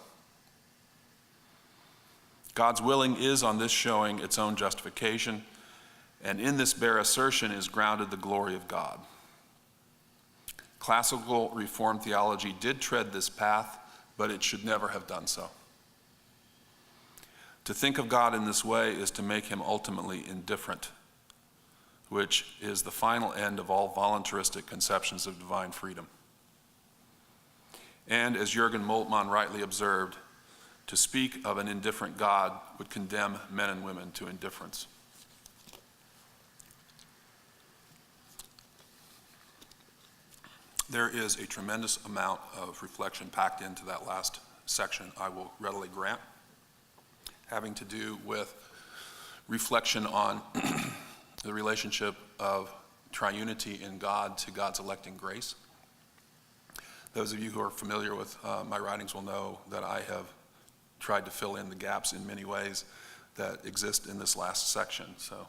God's willing is on this showing its own justification, and in this bare assertion is grounded the glory of God. Classical Reformed theology did tread this path, but it should never have done so. To think of God in this way is to make him ultimately indifferent, which is the final end of all voluntaristic conceptions of divine freedom. And as Jürgen Moltmann rightly observed, to speak of an indifferent God would condemn men and women to indifference. There is a tremendous amount of reflection packed into that last section, I will readily grant, having to do with reflection on the relationship of triunity in God to God's electing grace. Those of you who are familiar with my writings will know that I have tried to fill in the gaps in many ways that exist in this last section. So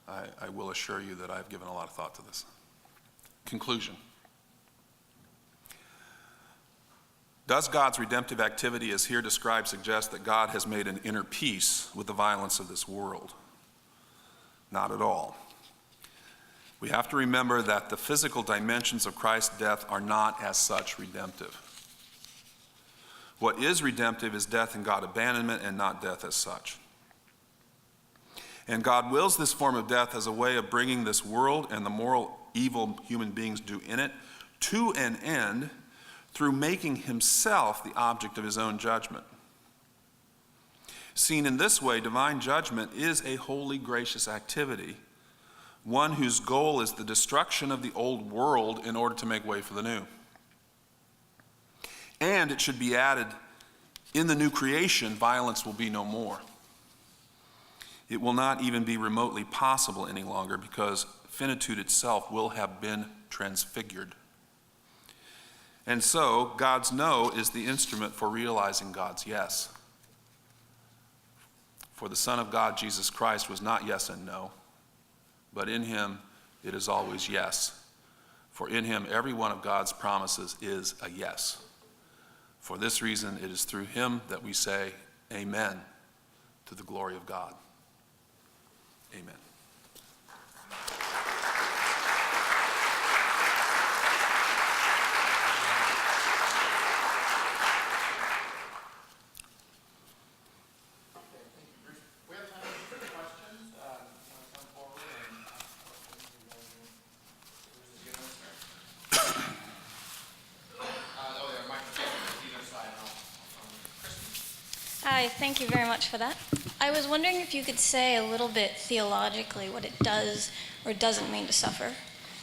I will assure you that I've given a lot of thought to this. Conclusion. Does God's redemptive activity as here described suggest that God has made an inner peace with the violence of this world? Not at all. We have to remember that the physical dimensions of Christ's death are not as such redemptive. What is redemptive is death in God abandonment and not death as such. And God wills this form of death as a way of bringing this world and the moral evil human beings do in it to an end through making himself the object of his own judgment. Seen in this way, divine judgment is a holy, gracious activity, one whose goal is the destruction of the old world in order to make way for the new. And it should be added, in the new creation, violence will be no more. It will not even be remotely possible any longer because finitude itself will have been transfigured. And so, God's no is the instrument for realizing God's yes. For the Son of God, Jesus Christ, was not yes and no, but in him it is always yes. For in him every one of God's promises is a yes. For this reason, it is through him that we say, Amen, to the glory of God. Amen. Hi, thank you very much for that. I was wondering if you could say a little bit theologically what it does or doesn't mean to suffer.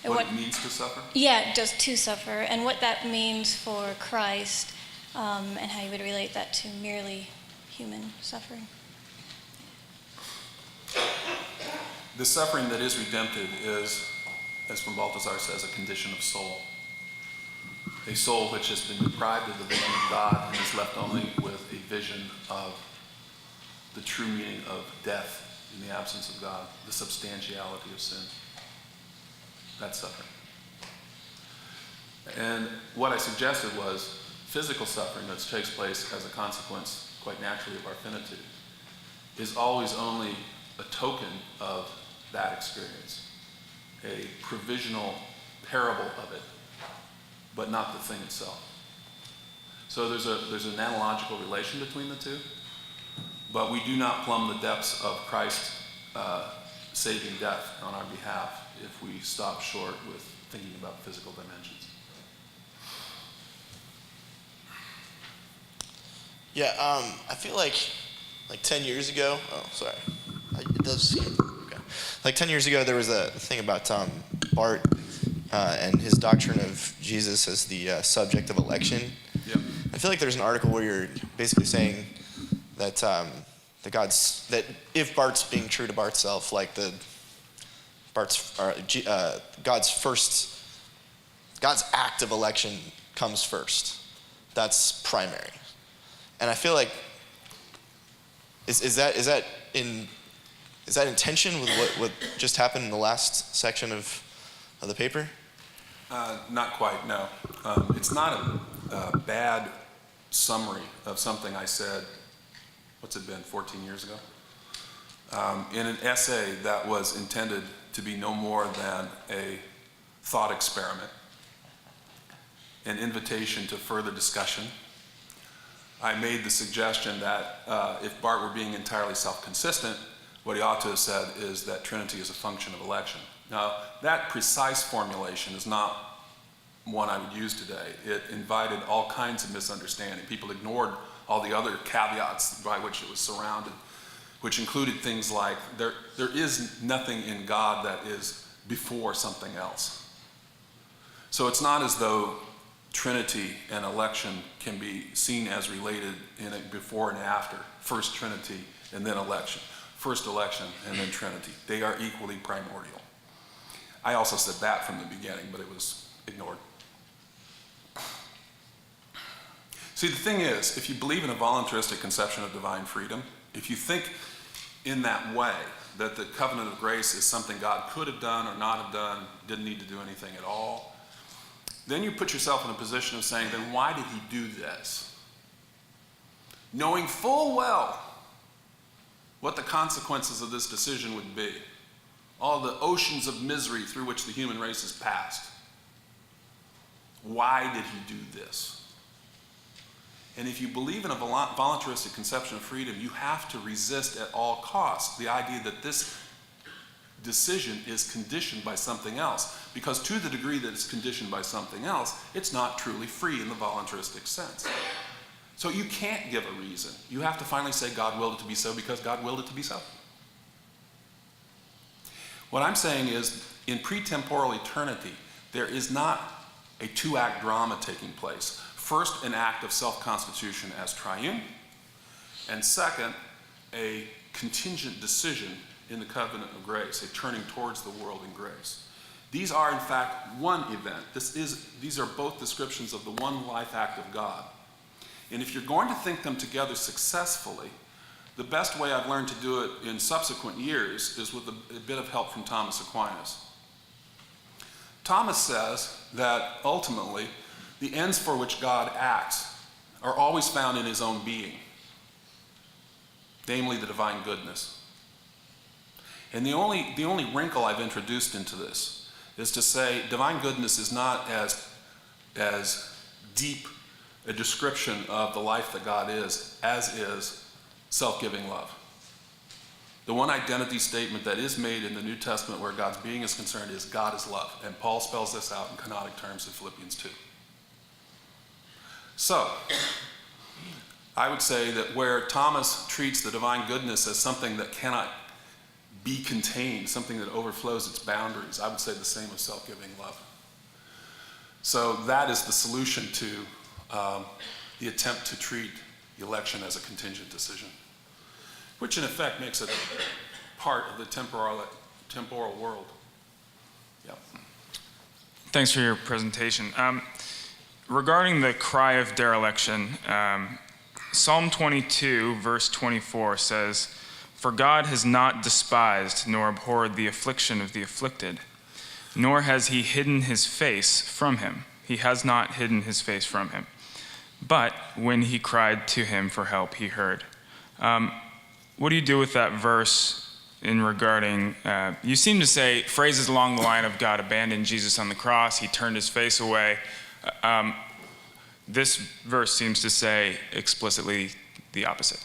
What it means to suffer? Yeah, just to suffer, and what that means for Christ, and how you would relate that to merely human suffering. The suffering that is redemptive is, as von Balthasar says, a condition of soul. A soul which has been deprived of the vision of God and is left only with a vision of the true meaning of death in the absence of God, the substantiality of sin. That's suffering. And what I suggested was physical suffering that takes place as a consequence, quite naturally, of our finitude, is always only a token of that experience, a provisional parable of it, but not the thing itself. So there's an analogical relation between the two, but we do not plumb the depths of Christ's saving death on our behalf if we stop short with thinking about physical dimensions. Yeah, I feel like 10 years ago, it does seem, okay. Like 10 years ago, there was a thing about Bart and his doctrine of Jesus as the subject of election. Yep. I feel like there's an article where you're basically saying that that if Bart's being true to Bart's self, like God's act of election comes first. That's primary. And I feel like is that in tension with what just happened in the last section of the paper? Not quite, no. It's not a bad summary of something I said, what's it been, 14 years ago? In an essay that was intended to be no more than a thought experiment, an invitation to further discussion. I made the suggestion that if Bart were being entirely self-consistent, what he ought to have said is that Trinity is a function of election. Now, that precise formulation is not one I would use today. It invited all kinds of misunderstanding. People ignored all the other caveats by which it was surrounded, which included things like there is nothing in God that is before something else. So it's not as though Trinity and election can be seen as related in a before and after. First Trinity and then election. First election and then Trinity. They are equally primordial. I also said that from the beginning, but it was ignored. See, the thing is, if you believe in a voluntaristic conception of divine freedom, if you think in that way, that the covenant of grace is something God could have done or not have done, didn't need to do anything at all, then you put yourself in a position of saying, then why did he do this? Knowing full well what the consequences of this decision would be, all the oceans of misery through which the human race has passed. Why did he do this? And if you believe in a voluntaristic conception of freedom, you have to resist at all costs the idea that this decision is conditioned by something else. Because to the degree that it's conditioned by something else, it's not truly free in the voluntaristic sense. So you can't give a reason. You have to finally say God willed it to be so because God willed it to be so. What I'm saying is, in pretemporal eternity, there is not a two-act drama taking place. First, an act of self-constitution as triune, and second, a contingent decision in the covenant of grace, a turning towards the world in grace. These are, in fact, one event. These are both descriptions of the one life act of God. And if you're going to think them together successfully, the best way I've learned to do it in subsequent years is with a bit of help from Thomas Aquinas. Thomas says that ultimately, the ends for which God acts are always found in his own being, namely the divine goodness. And the only wrinkle I've introduced into this is to say divine goodness is not as deep a description of the life that God is, as is self-giving love. The one identity statement that is made in the New Testament where God's being is concerned is God is love. And Paul spells this out in canonic terms in Philippians 2. So, I would say that where Thomas treats the divine goodness as something that cannot be contained, something that overflows its boundaries, I would say the same of self-giving love. So that is the solution to the attempt to treat the election as a contingent decision, which in effect makes it part of the temporal world. Yeah. Thanks for your presentation. Regarding the cry of dereliction, Psalm 22, verse 24 says, "For God has not despised nor abhorred the affliction of the afflicted, nor has he hidden his face from him." He has not hidden his face from him. But when he cried to him for help, he heard. What do you do with that verse in regarding, you seem to say phrases along the line of God abandoned Jesus on the cross, he turned his face away. This verse seems to say explicitly the opposite.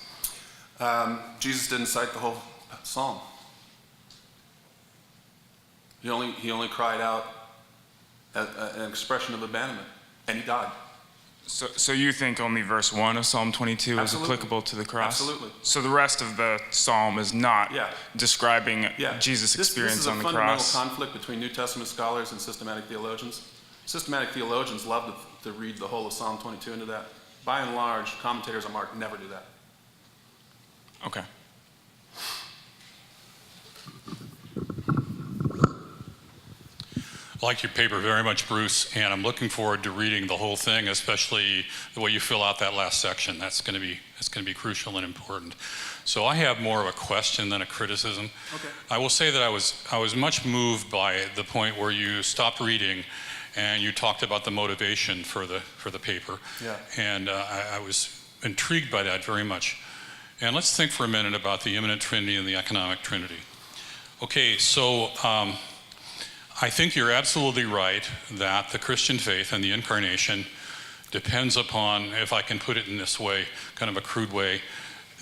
Jesus didn't cite the whole psalm. He only cried out an expression of abandonment, and he died. So you think only verse 1 of Psalm 22 Absolutely. is applicable to the cross? Absolutely. So the rest of the psalm is not Yeah. describing Yeah. Jesus' experience on the This is a fundamental cross? conflict between New Testament scholars and systematic theologians. Systematic theologians love to read the whole of Psalm 22 into that. By and large, commentators on Mark never do that. Okay. I like your paper very much, Bruce, and I'm looking forward to reading the whole thing, especially the way you fill out that last section. That's going to be crucial and important. So I have more of a question than a criticism. Okay. I will say that I was much moved by the point where you stopped reading and you talked about the motivation for the paper. Yeah. And I was intrigued by that very much. And let's think for a minute about the immanent Trinity and the economic Trinity. Okay, so I think you're absolutely right that the Christian faith and the incarnation depends upon, if I can put it in this way, kind of a crude way,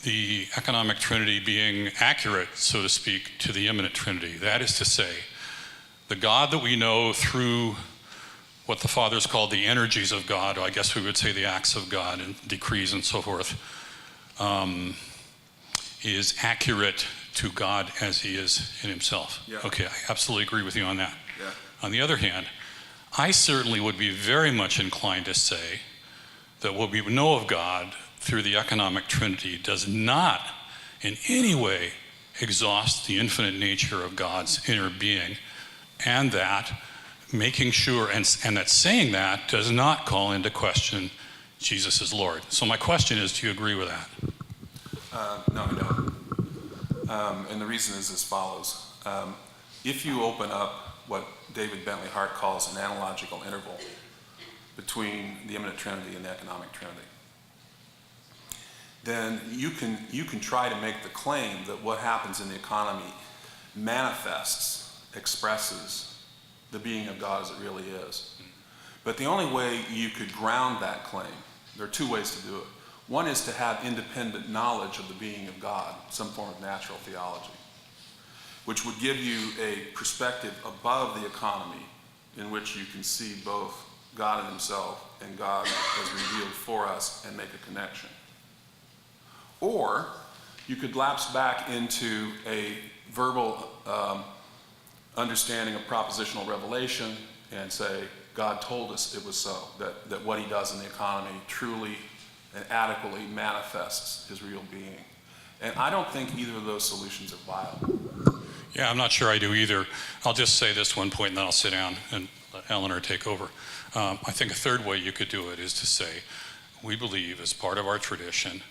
the economic Trinity being accurate, so to speak, to the immanent Trinity. That is to say, the God that we know through what the fathers called the energies of God, or I guess we would say the acts of God and decrees and so forth, is accurate to God as he is in himself. Yeah. Okay, I absolutely agree with you on that. Yeah. On the other hand, I certainly would be very much inclined to say that what we know of God through the economic Trinity does not in any way exhaust the infinite nature of God's inner being, and that making sure, and that saying that does not call into question Jesus is Lord. So my question is, do you agree with that? No, I don't. And the reason is as follows. If you open up what David Bentley Hart calls an analogical interval between the immanent Trinity and the economic Trinity, then you can try to make the claim that what happens in the economy manifests, expresses the being of God as it really is. But the only way you could ground that claim, there are two ways to do it. One is to have independent knowledge of the being of God, some form of natural theology, which would give you a perspective above the economy in which you can see both God in himself and God as revealed for us and make a connection. Or you could lapse back into a verbal understanding of propositional revelation and say, God told us it was so, that what he does in the economy truly and adequately manifests his real being. And I don't think either of those solutions are viable. Yeah, I'm not sure I do either. I'll just say this one point and then I'll sit down and let Eleanor take over. I think a third way you could do it is to say, we believe as part of our tradition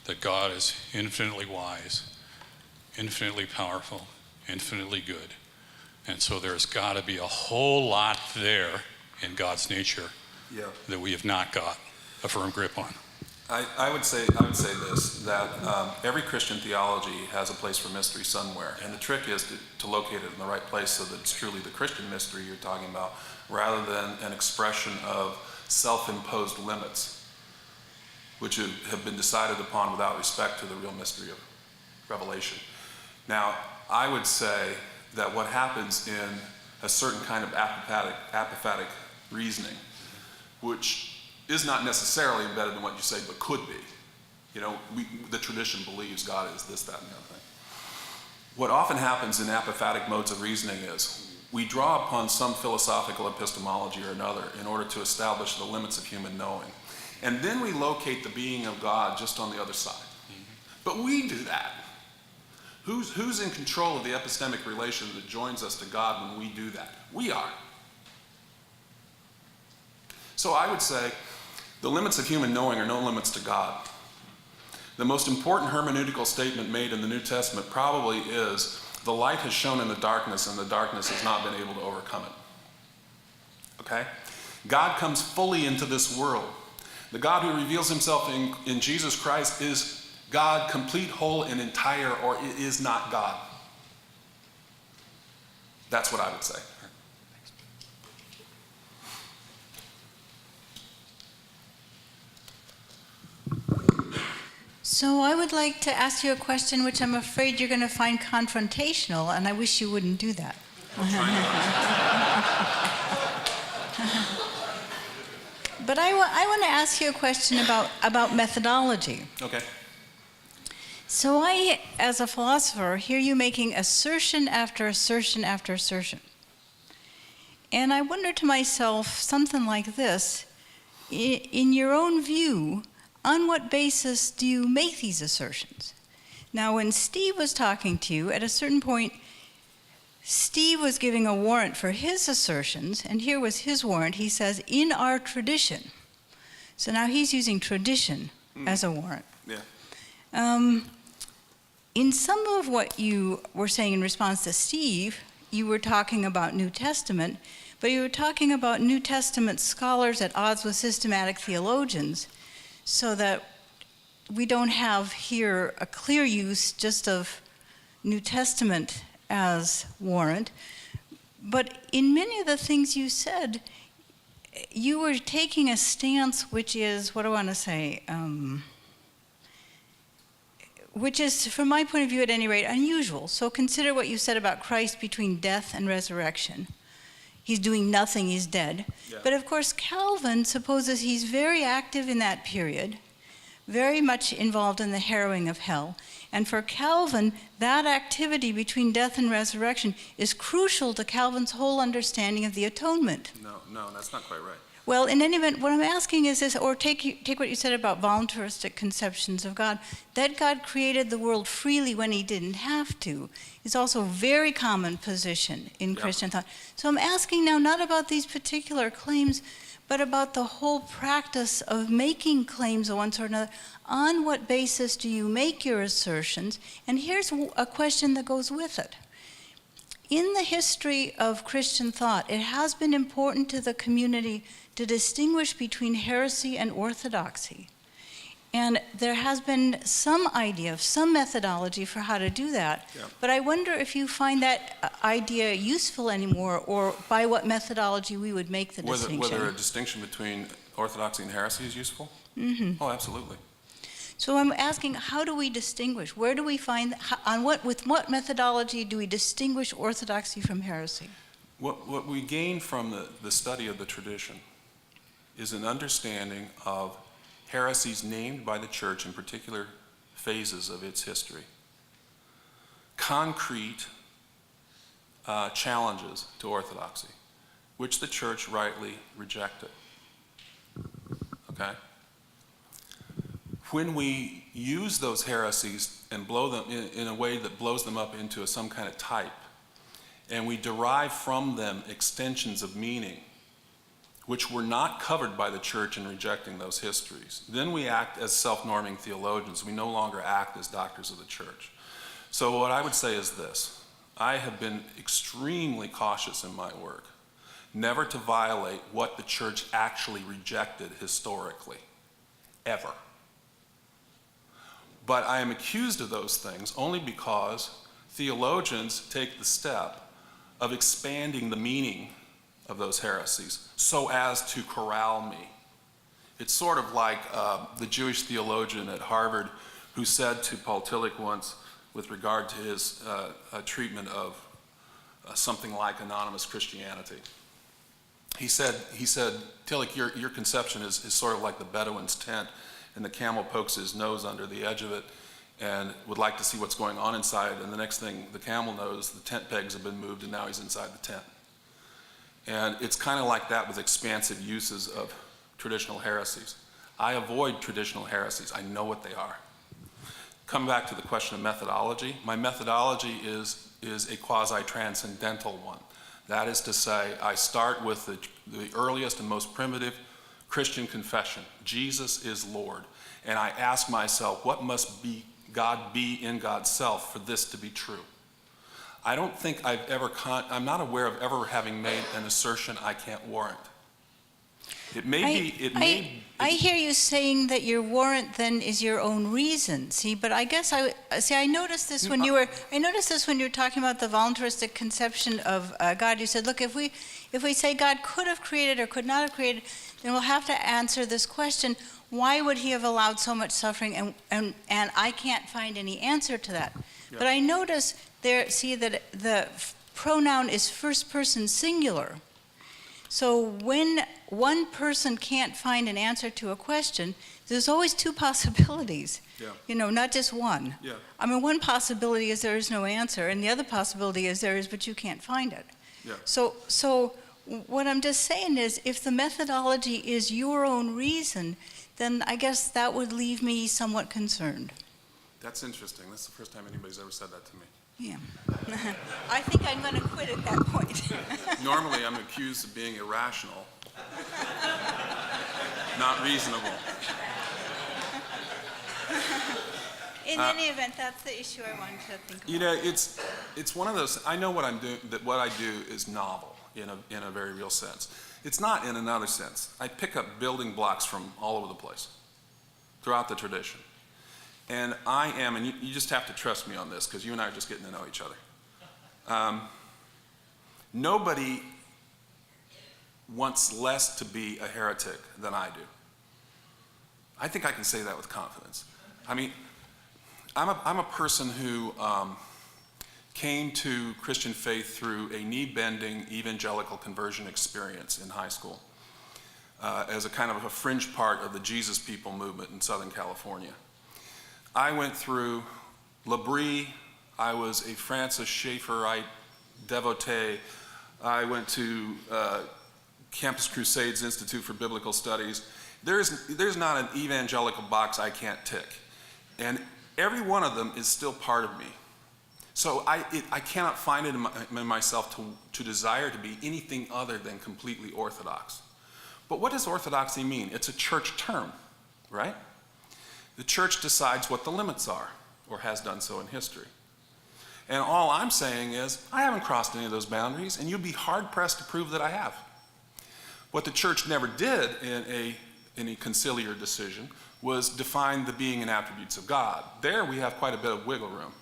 that God is infinitely wise, infinitely powerful, infinitely good. And so there's got to be a whole lot there in God's nature that we have not got a firm grip on. I would say this, that every Christian theology has a place for mystery somewhere, and the trick is to locate it in the right place so that it's truly the Christian mystery you're talking about, rather than an expression of self-imposed limits, which have been decided upon without respect to the real mystery of revelation. Now, I would say that what happens in a certain kind of apophatic reasoning, which is not necessarily better than what you say, but could be. You know, the tradition believes God is this, that, and the other thing. What often happens in apophatic modes of reasoning is we draw upon some philosophical epistemology or another in order to establish the limits of human knowing. And then we locate the being of God just on the other side. But we do that. Who's in control of the epistemic relation that joins us to God when we do that? We are. So I would say the limits of human knowing are no limits to God. The most important hermeneutical statement made in the New Testament probably is, the light has shone in the darkness and the darkness has not been able to overcome it. Okay? God comes fully into this world. The God who reveals himself in Jesus Christ is God, complete, whole, and entire, or it is not God. That's what I would say. So I would like to ask you a question which I'm afraid you're going to find confrontational, and I wish you wouldn't do that. But I want to ask you a question about methodology. Okay. So I, as a philosopher, hear you making assertion after assertion after assertion. And I wonder to myself something like this: in your own view, on what basis do you make these assertions? Now, when Steve was talking to you, at a certain point, Steve was giving a warrant for his assertions, and here was his warrant. He says, in our tradition. So now he's using tradition as a warrant. Yeah. In some of what you were saying in response to Steve, you were talking about New Testament, but you were talking about New Testament scholars at odds with systematic theologians, so that we don't have here a clear use just of New Testament as warrant. But in many of the things you said, you were taking a stance which is, what do I want to say, which is, from my point of view at any rate, unusual. So consider what you said about Christ between death and resurrection. He's doing nothing, he's dead. Yeah. But of course, Calvin supposes he's very active in that period, very much involved in the harrowing of hell. And for Calvin, that activity between death and resurrection is crucial to Calvin's whole understanding of the atonement. No, that's not quite right. Well, in any event, what I'm asking is this, or take what you said about voluntaristic conceptions of God, that God created the world freely when he didn't have to, is also a very common position in Christian thought. So I'm asking now not about these particular claims, but about the whole practice of making claims of one sort or another. On what basis do you make your assertions? And here's a question that goes with it. In the history of Christian thought, it has been important to the community to distinguish between heresy and orthodoxy. And there has been some idea of some methodology for how to do that. Yeah. But I wonder if you find that idea useful anymore, or by what methodology we would make the distinction. Whether a distinction between orthodoxy and heresy is useful? Mm-hmm. Oh, absolutely. So I'm asking, how do we distinguish? Where do we find, with what methodology do we distinguish orthodoxy from heresy? What we gain from the study of the tradition is an understanding of heresies named by the church in particular phases of its history. Concrete challenges to orthodoxy, which the church rightly rejected. Okay? When we use those heresies and blow them in a way that blows them up into some kind of type, and we derive from them extensions of meaning, which were not covered by the church in rejecting those histories, then we act as self-norming theologians. We no longer act as doctors of the church. So what I would say is this: I have been extremely cautious in my work, never to violate what the church actually rejected historically, ever. But I am accused of those things only because theologians take the step of expanding the meaning of those heresies so as to corral me. It's sort of like the Jewish theologian at Harvard who said to Paul Tillich once, with regard to his treatment of something like anonymous Christianity. He said, Tillich, your conception is sort of like the Bedouin's tent, and the camel pokes his nose under the edge of it and would like to see what's going on inside, and the next thing the camel knows, the tent pegs have been moved and now he's inside the tent. And it's kind of like that with expansive uses of traditional heresies. I avoid traditional heresies. I know what they are. Come back to the question of methodology. My methodology is a quasi-transcendental one. That is to say, I start with the earliest and most primitive Christian confession: Jesus is Lord. And I ask myself, what must God be in God's self for this to be true? I don't think I'm not aware of ever having made an assertion I can't warrant. I hear you saying that your warrant then is your own reason. See, but I guess I noticed this when you were talking about the voluntaristic conception of God. You said, look, if we say God could have created or could not have created, then we'll have to answer this question: why would he have allowed so much suffering? And I can't find any answer to that. Yeah. But I notice there, see that the pronoun is first person singular. So when one person can't find an answer to a question, there's always two possibilities. Yeah. You know, not just one. Yeah. I mean, one possibility is there is no answer, and the other possibility is there is, but you can't find it. Yeah. So what I'm just saying is, if the methodology is your own reason, then I guess that would leave me somewhat concerned. That's interesting. That's the first time anybody's ever said that to me. Yeah. I think I'm going to quit at that point. Normally, I'm accused of being irrational, not reasonable. In any event, that's the issue I wanted to think about. You know, it's one of those. I know what I'm doing. That what I do is novel in a very real sense. It's not in another sense. I pick up building blocks from all over the place, throughout the tradition, and I am. And you just have to trust me on this because you and I are just getting to know each other. Nobody wants less to be a heretic than I do. I think I can say that with confidence. I mean, I'm a person who came to Christian faith through a knee-bending evangelical conversion experience in high school as a kind of a fringe part of the Jesus People movement in Southern California. I went through L'Abri. I was a Francis Schaefferite devotee. I went to Campus Crusades Institute for Biblical Studies. There's not an evangelical box I can't tick. And every one of them is still part of me. So I cannot find it in myself to desire to be anything other than completely orthodox. But what does orthodoxy mean? It's a church term, right? The church decides what the limits are, or has done so in history. And all I'm saying is, I haven't crossed any of those boundaries, and you'd be hard-pressed to prove that I have. What the church never did in a conciliar decision was define the being and attributes of God. There we have quite a bit of wiggle room.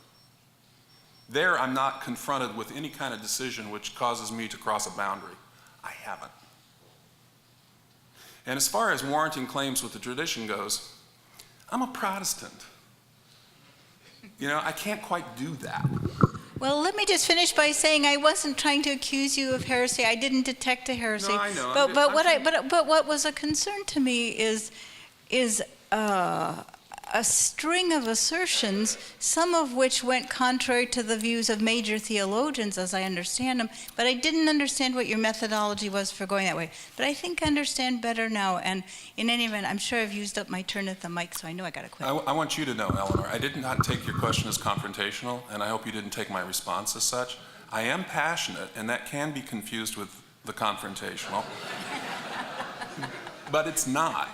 There I'm not confronted with any kind of decision which causes me to cross a boundary. I haven't. And as far as warranting claims with the tradition goes, I'm a Protestant. You know, I can't quite do that. Well, let me just finish by saying I wasn't trying to accuse you of heresy. I didn't detect a heresy. No, I know. But what was a concern to me is a string of assertions, some of which went contrary to the views of major theologians, as I understand them. But I didn't understand what your methodology was for going that way. But I think I understand better now. And in any event, I'm sure I've used up my turn at the mic, so I know I got to quit. I want you to know, Eleanor, I did not take your question as confrontational, and I hope you didn't take my response as such. I am passionate, and that can be confused with the confrontational. But it's not.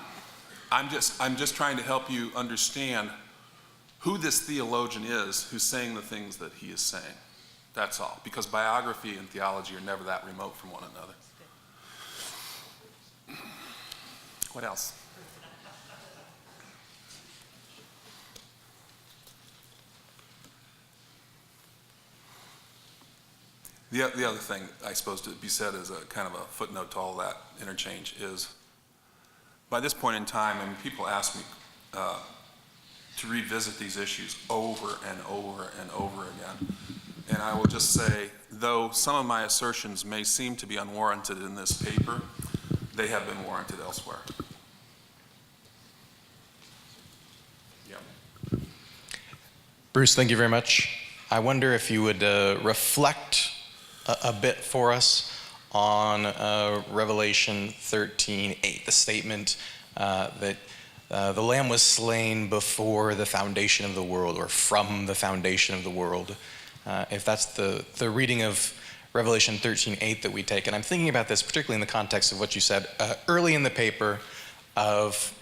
I'm just trying to help you understand who this theologian is who's saying the things that he is saying. That's all. Because biography and theology are never that remote from one another. What else? The other thing I suppose to be said as a kind of a footnote to all that interchange is, by this point in time, and people ask me to revisit these issues over and over and over again, and I will just say, though some of my assertions may seem to be unwarranted in this paper, they have been warranted elsewhere. Yeah. Bruce, thank you very much. I wonder if you would reflect a bit for us on Revelation 13:8, the statement that the Lamb was slain before the foundation of the world, or from the foundation of the world. If that's the reading of Revelation 13:8 that we take, and I'm thinking about this particularly in the context of what you said early in the paper of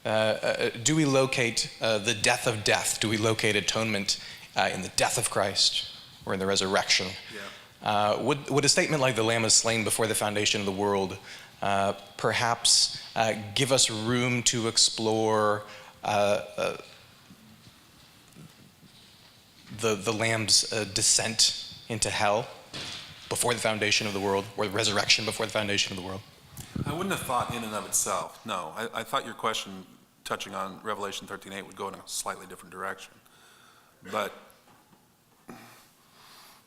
do we locate the death of death? Do we locate atonement in the death of Christ or in the resurrection? Yeah. Would a statement like the Lamb is slain before the foundation of the world perhaps give us room to explore the Lamb's descent into hell before the foundation of the world, or the resurrection before the foundation of the world? I wouldn't have thought in and of itself, no. I thought your question touching on Revelation 13:8 would go in a slightly different direction. But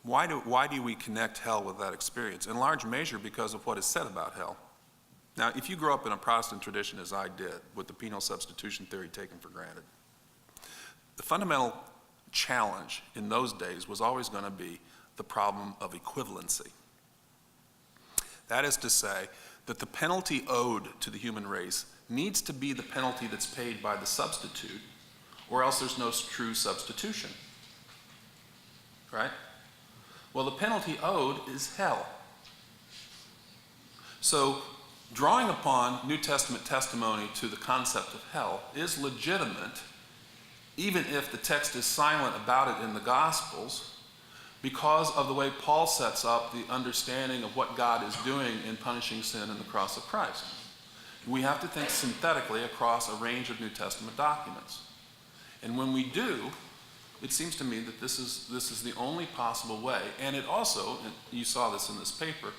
Why do we connect hell with that experience? In large measure because of what is said about hell. Now, if you grow up in a Protestant tradition as I did, with the penal substitution theory taken for granted, the fundamental challenge in those days was always going to be the problem of equivalency. That is to say that the penalty owed to the human race needs to be the penalty that's paid by the substitute, or else there's no true substitution. Right? Well, the penalty owed is hell. So, drawing upon New Testament testimony to the concept of hell is legitimate, even if the text is silent about it in the Gospels, because of the way Paul sets up the understanding of what God is doing in punishing sin in the cross of Christ. We have to think synthetically across a range of New Testament documents. And when we do, it seems to me that this is the only possible way. And it also, and you saw this in this paper,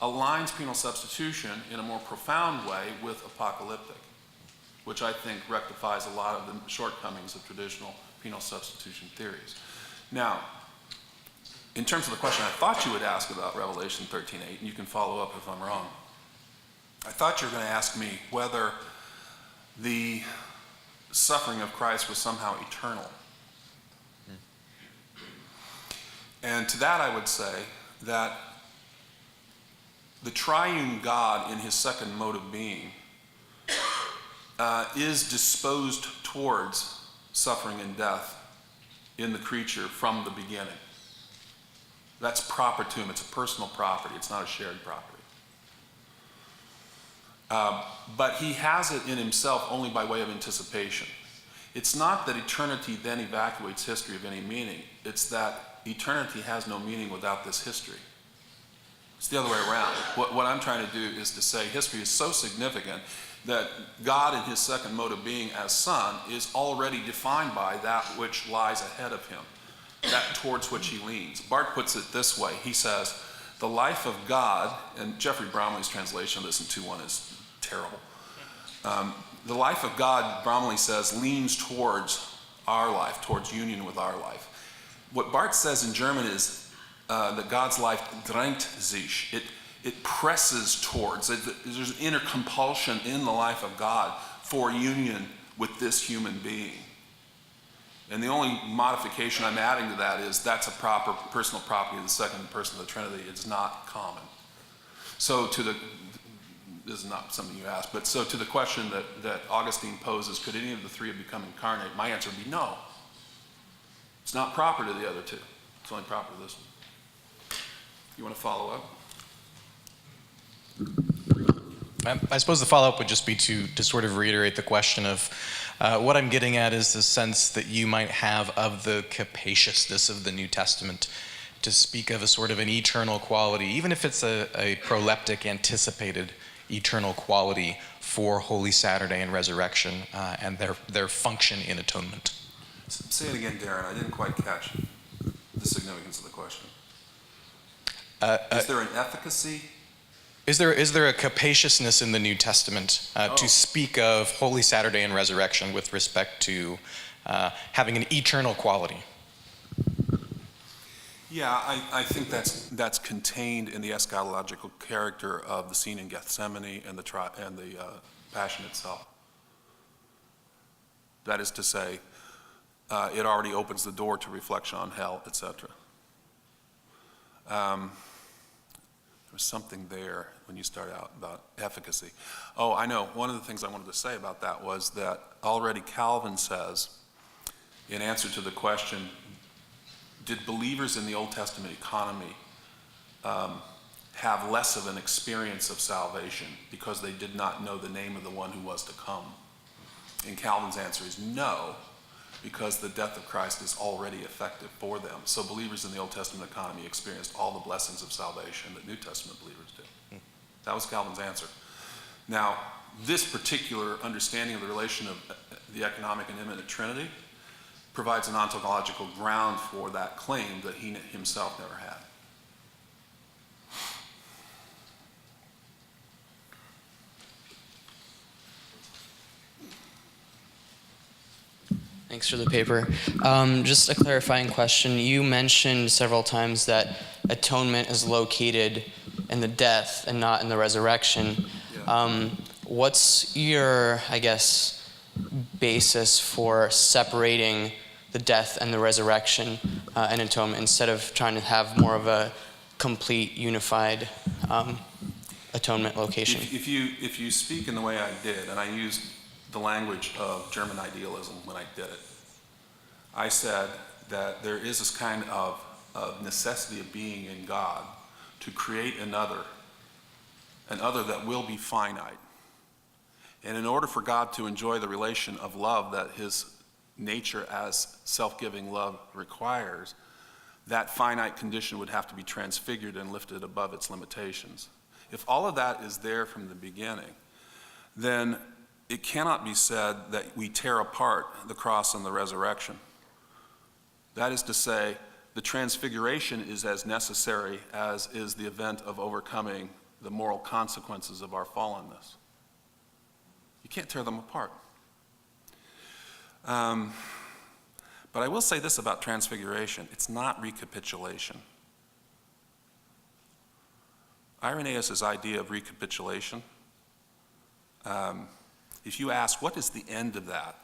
aligns penal substitution in a more profound way with apocalyptic, which I think rectifies a lot of the shortcomings of traditional penal substitution theories. Now, in terms of the question I thought you would ask about Revelation 13:8, and you can follow up if I'm wrong, I thought you were going to ask me whether the suffering of Christ was somehow eternal. And to that I would say that the triune God in his second mode of being is disposed towards suffering and death in the creature from the beginning. That's proper to him. It's a personal property. It's not a shared property. But he has it in himself only by way of anticipation. It's not that eternity then evacuates history of any meaning. It's that eternity has no meaning without this history. It's the other way around. What I'm trying to do is to say history is so significant that God in his second mode of being as Son is already defined by that which lies ahead of him, that towards which he leans. Barth puts it this way. He says, the life of God, and Jeffrey Bromley's translation of this in 2:1 is terrible. The life of God, Bromley says, leans towards our life, towards union with our life. What Barth says in German is that God's life drängt sich. It presses towards. There's an inner compulsion in the life of God for union with this human being. And the only modification I'm adding to that is that's a proper personal property of the second person of the Trinity. It's not common. So this is not something you asked, but so to the question that Augustine poses, could any of the three have become incarnate? My answer would be no. It's not proper to the other two. It's only proper to this one. You want to follow up? I suppose the follow-up would just be to sort of reiterate the question of what I'm getting at is the sense that you might have of the capaciousness of the New Testament to speak of a sort of an eternal quality, even if it's a proleptic anticipated eternal quality for Holy Saturday and resurrection and their function in atonement. Say it again, Darren. I didn't quite catch the significance of the question. Is there an efficacy? Is there a capaciousness in the New Testament to speak of Holy Saturday and resurrection with respect to having an eternal quality? Yeah, I think that's contained in the eschatological character of the scene in Gethsemane and the Passion itself. That is to say, it already opens the door to reflection on hell, etc. There was something there when you start out about efficacy. Oh, I know. One of the things I wanted to say about that was that already Calvin says, in answer to the question, did believers in the Old Testament economy have less of an experience of salvation because they did not know the name of the one who was to come? And Calvin's answer is no, because the death of Christ is already effective for them. So believers in the Old Testament economy experienced all the blessings of salvation that New Testament believers did. That was Calvin's answer. Now, this particular understanding of the relation of the economic and immanent Trinity provides an ontological ground for that claim that he himself never had. Thanks for the paper. Just a clarifying question. You mentioned several times that atonement is located in the death and not in the resurrection. Yeah. What's your, I guess, basis for separating the death and the resurrection in atonement instead of trying to have more of a complete, unified atonement location? If you speak in the way I did, and I used the language of German idealism when I did it, I said that there is this kind of necessity of being in God to create another that will be finite. And in order for God to enjoy the relation of love that his nature as self-giving love requires, that finite condition would have to be transfigured and lifted above its limitations. If all of that is there from the beginning, then it cannot be said that we tear apart the cross and the resurrection. That is to say, the transfiguration is as necessary as is the event of overcoming the moral consequences of our fallenness. You can't tear them apart. But I will say this about transfiguration. It's not recapitulation. Irenaeus' idea of recapitulation, if you ask, what is the end of that?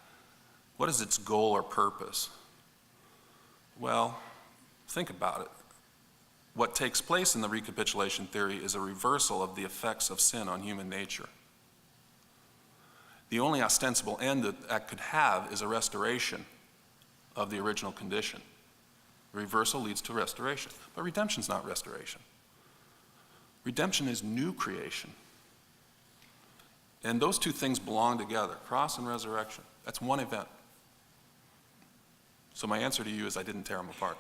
What is its goal or purpose? Well, think about it. What takes place in the recapitulation theory is a reversal of the effects of sin on human nature. The only ostensible end that could have is a restoration of the original condition. Reversal leads to restoration, but redemption's not restoration. Redemption is new creation. And those two things belong together, cross and resurrection. That's one event. So my answer to you is I didn't tear them apart.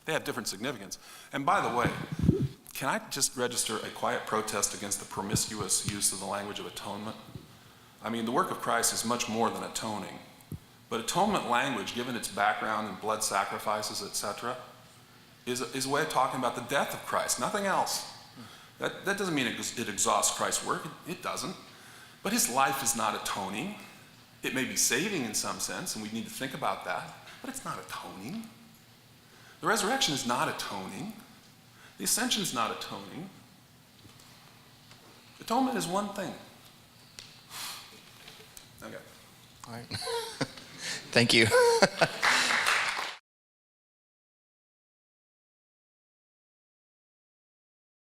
They have different significance. And by the way, can I just register a quiet protest against the promiscuous use of the language of atonement? I mean, the work of Christ is much more than atoning. But atonement language, given its background in blood sacrifices, etc., is a way of talking about the death of Christ, nothing else. That doesn't mean it exhausts Christ's work. It doesn't. But his life is not atoning. It may be saving in some sense, and we need to think about that, but it's not atoning. The resurrection is not atoning. The ascension is not atoning. Atonement is one thing. Okay. All right. Thank you.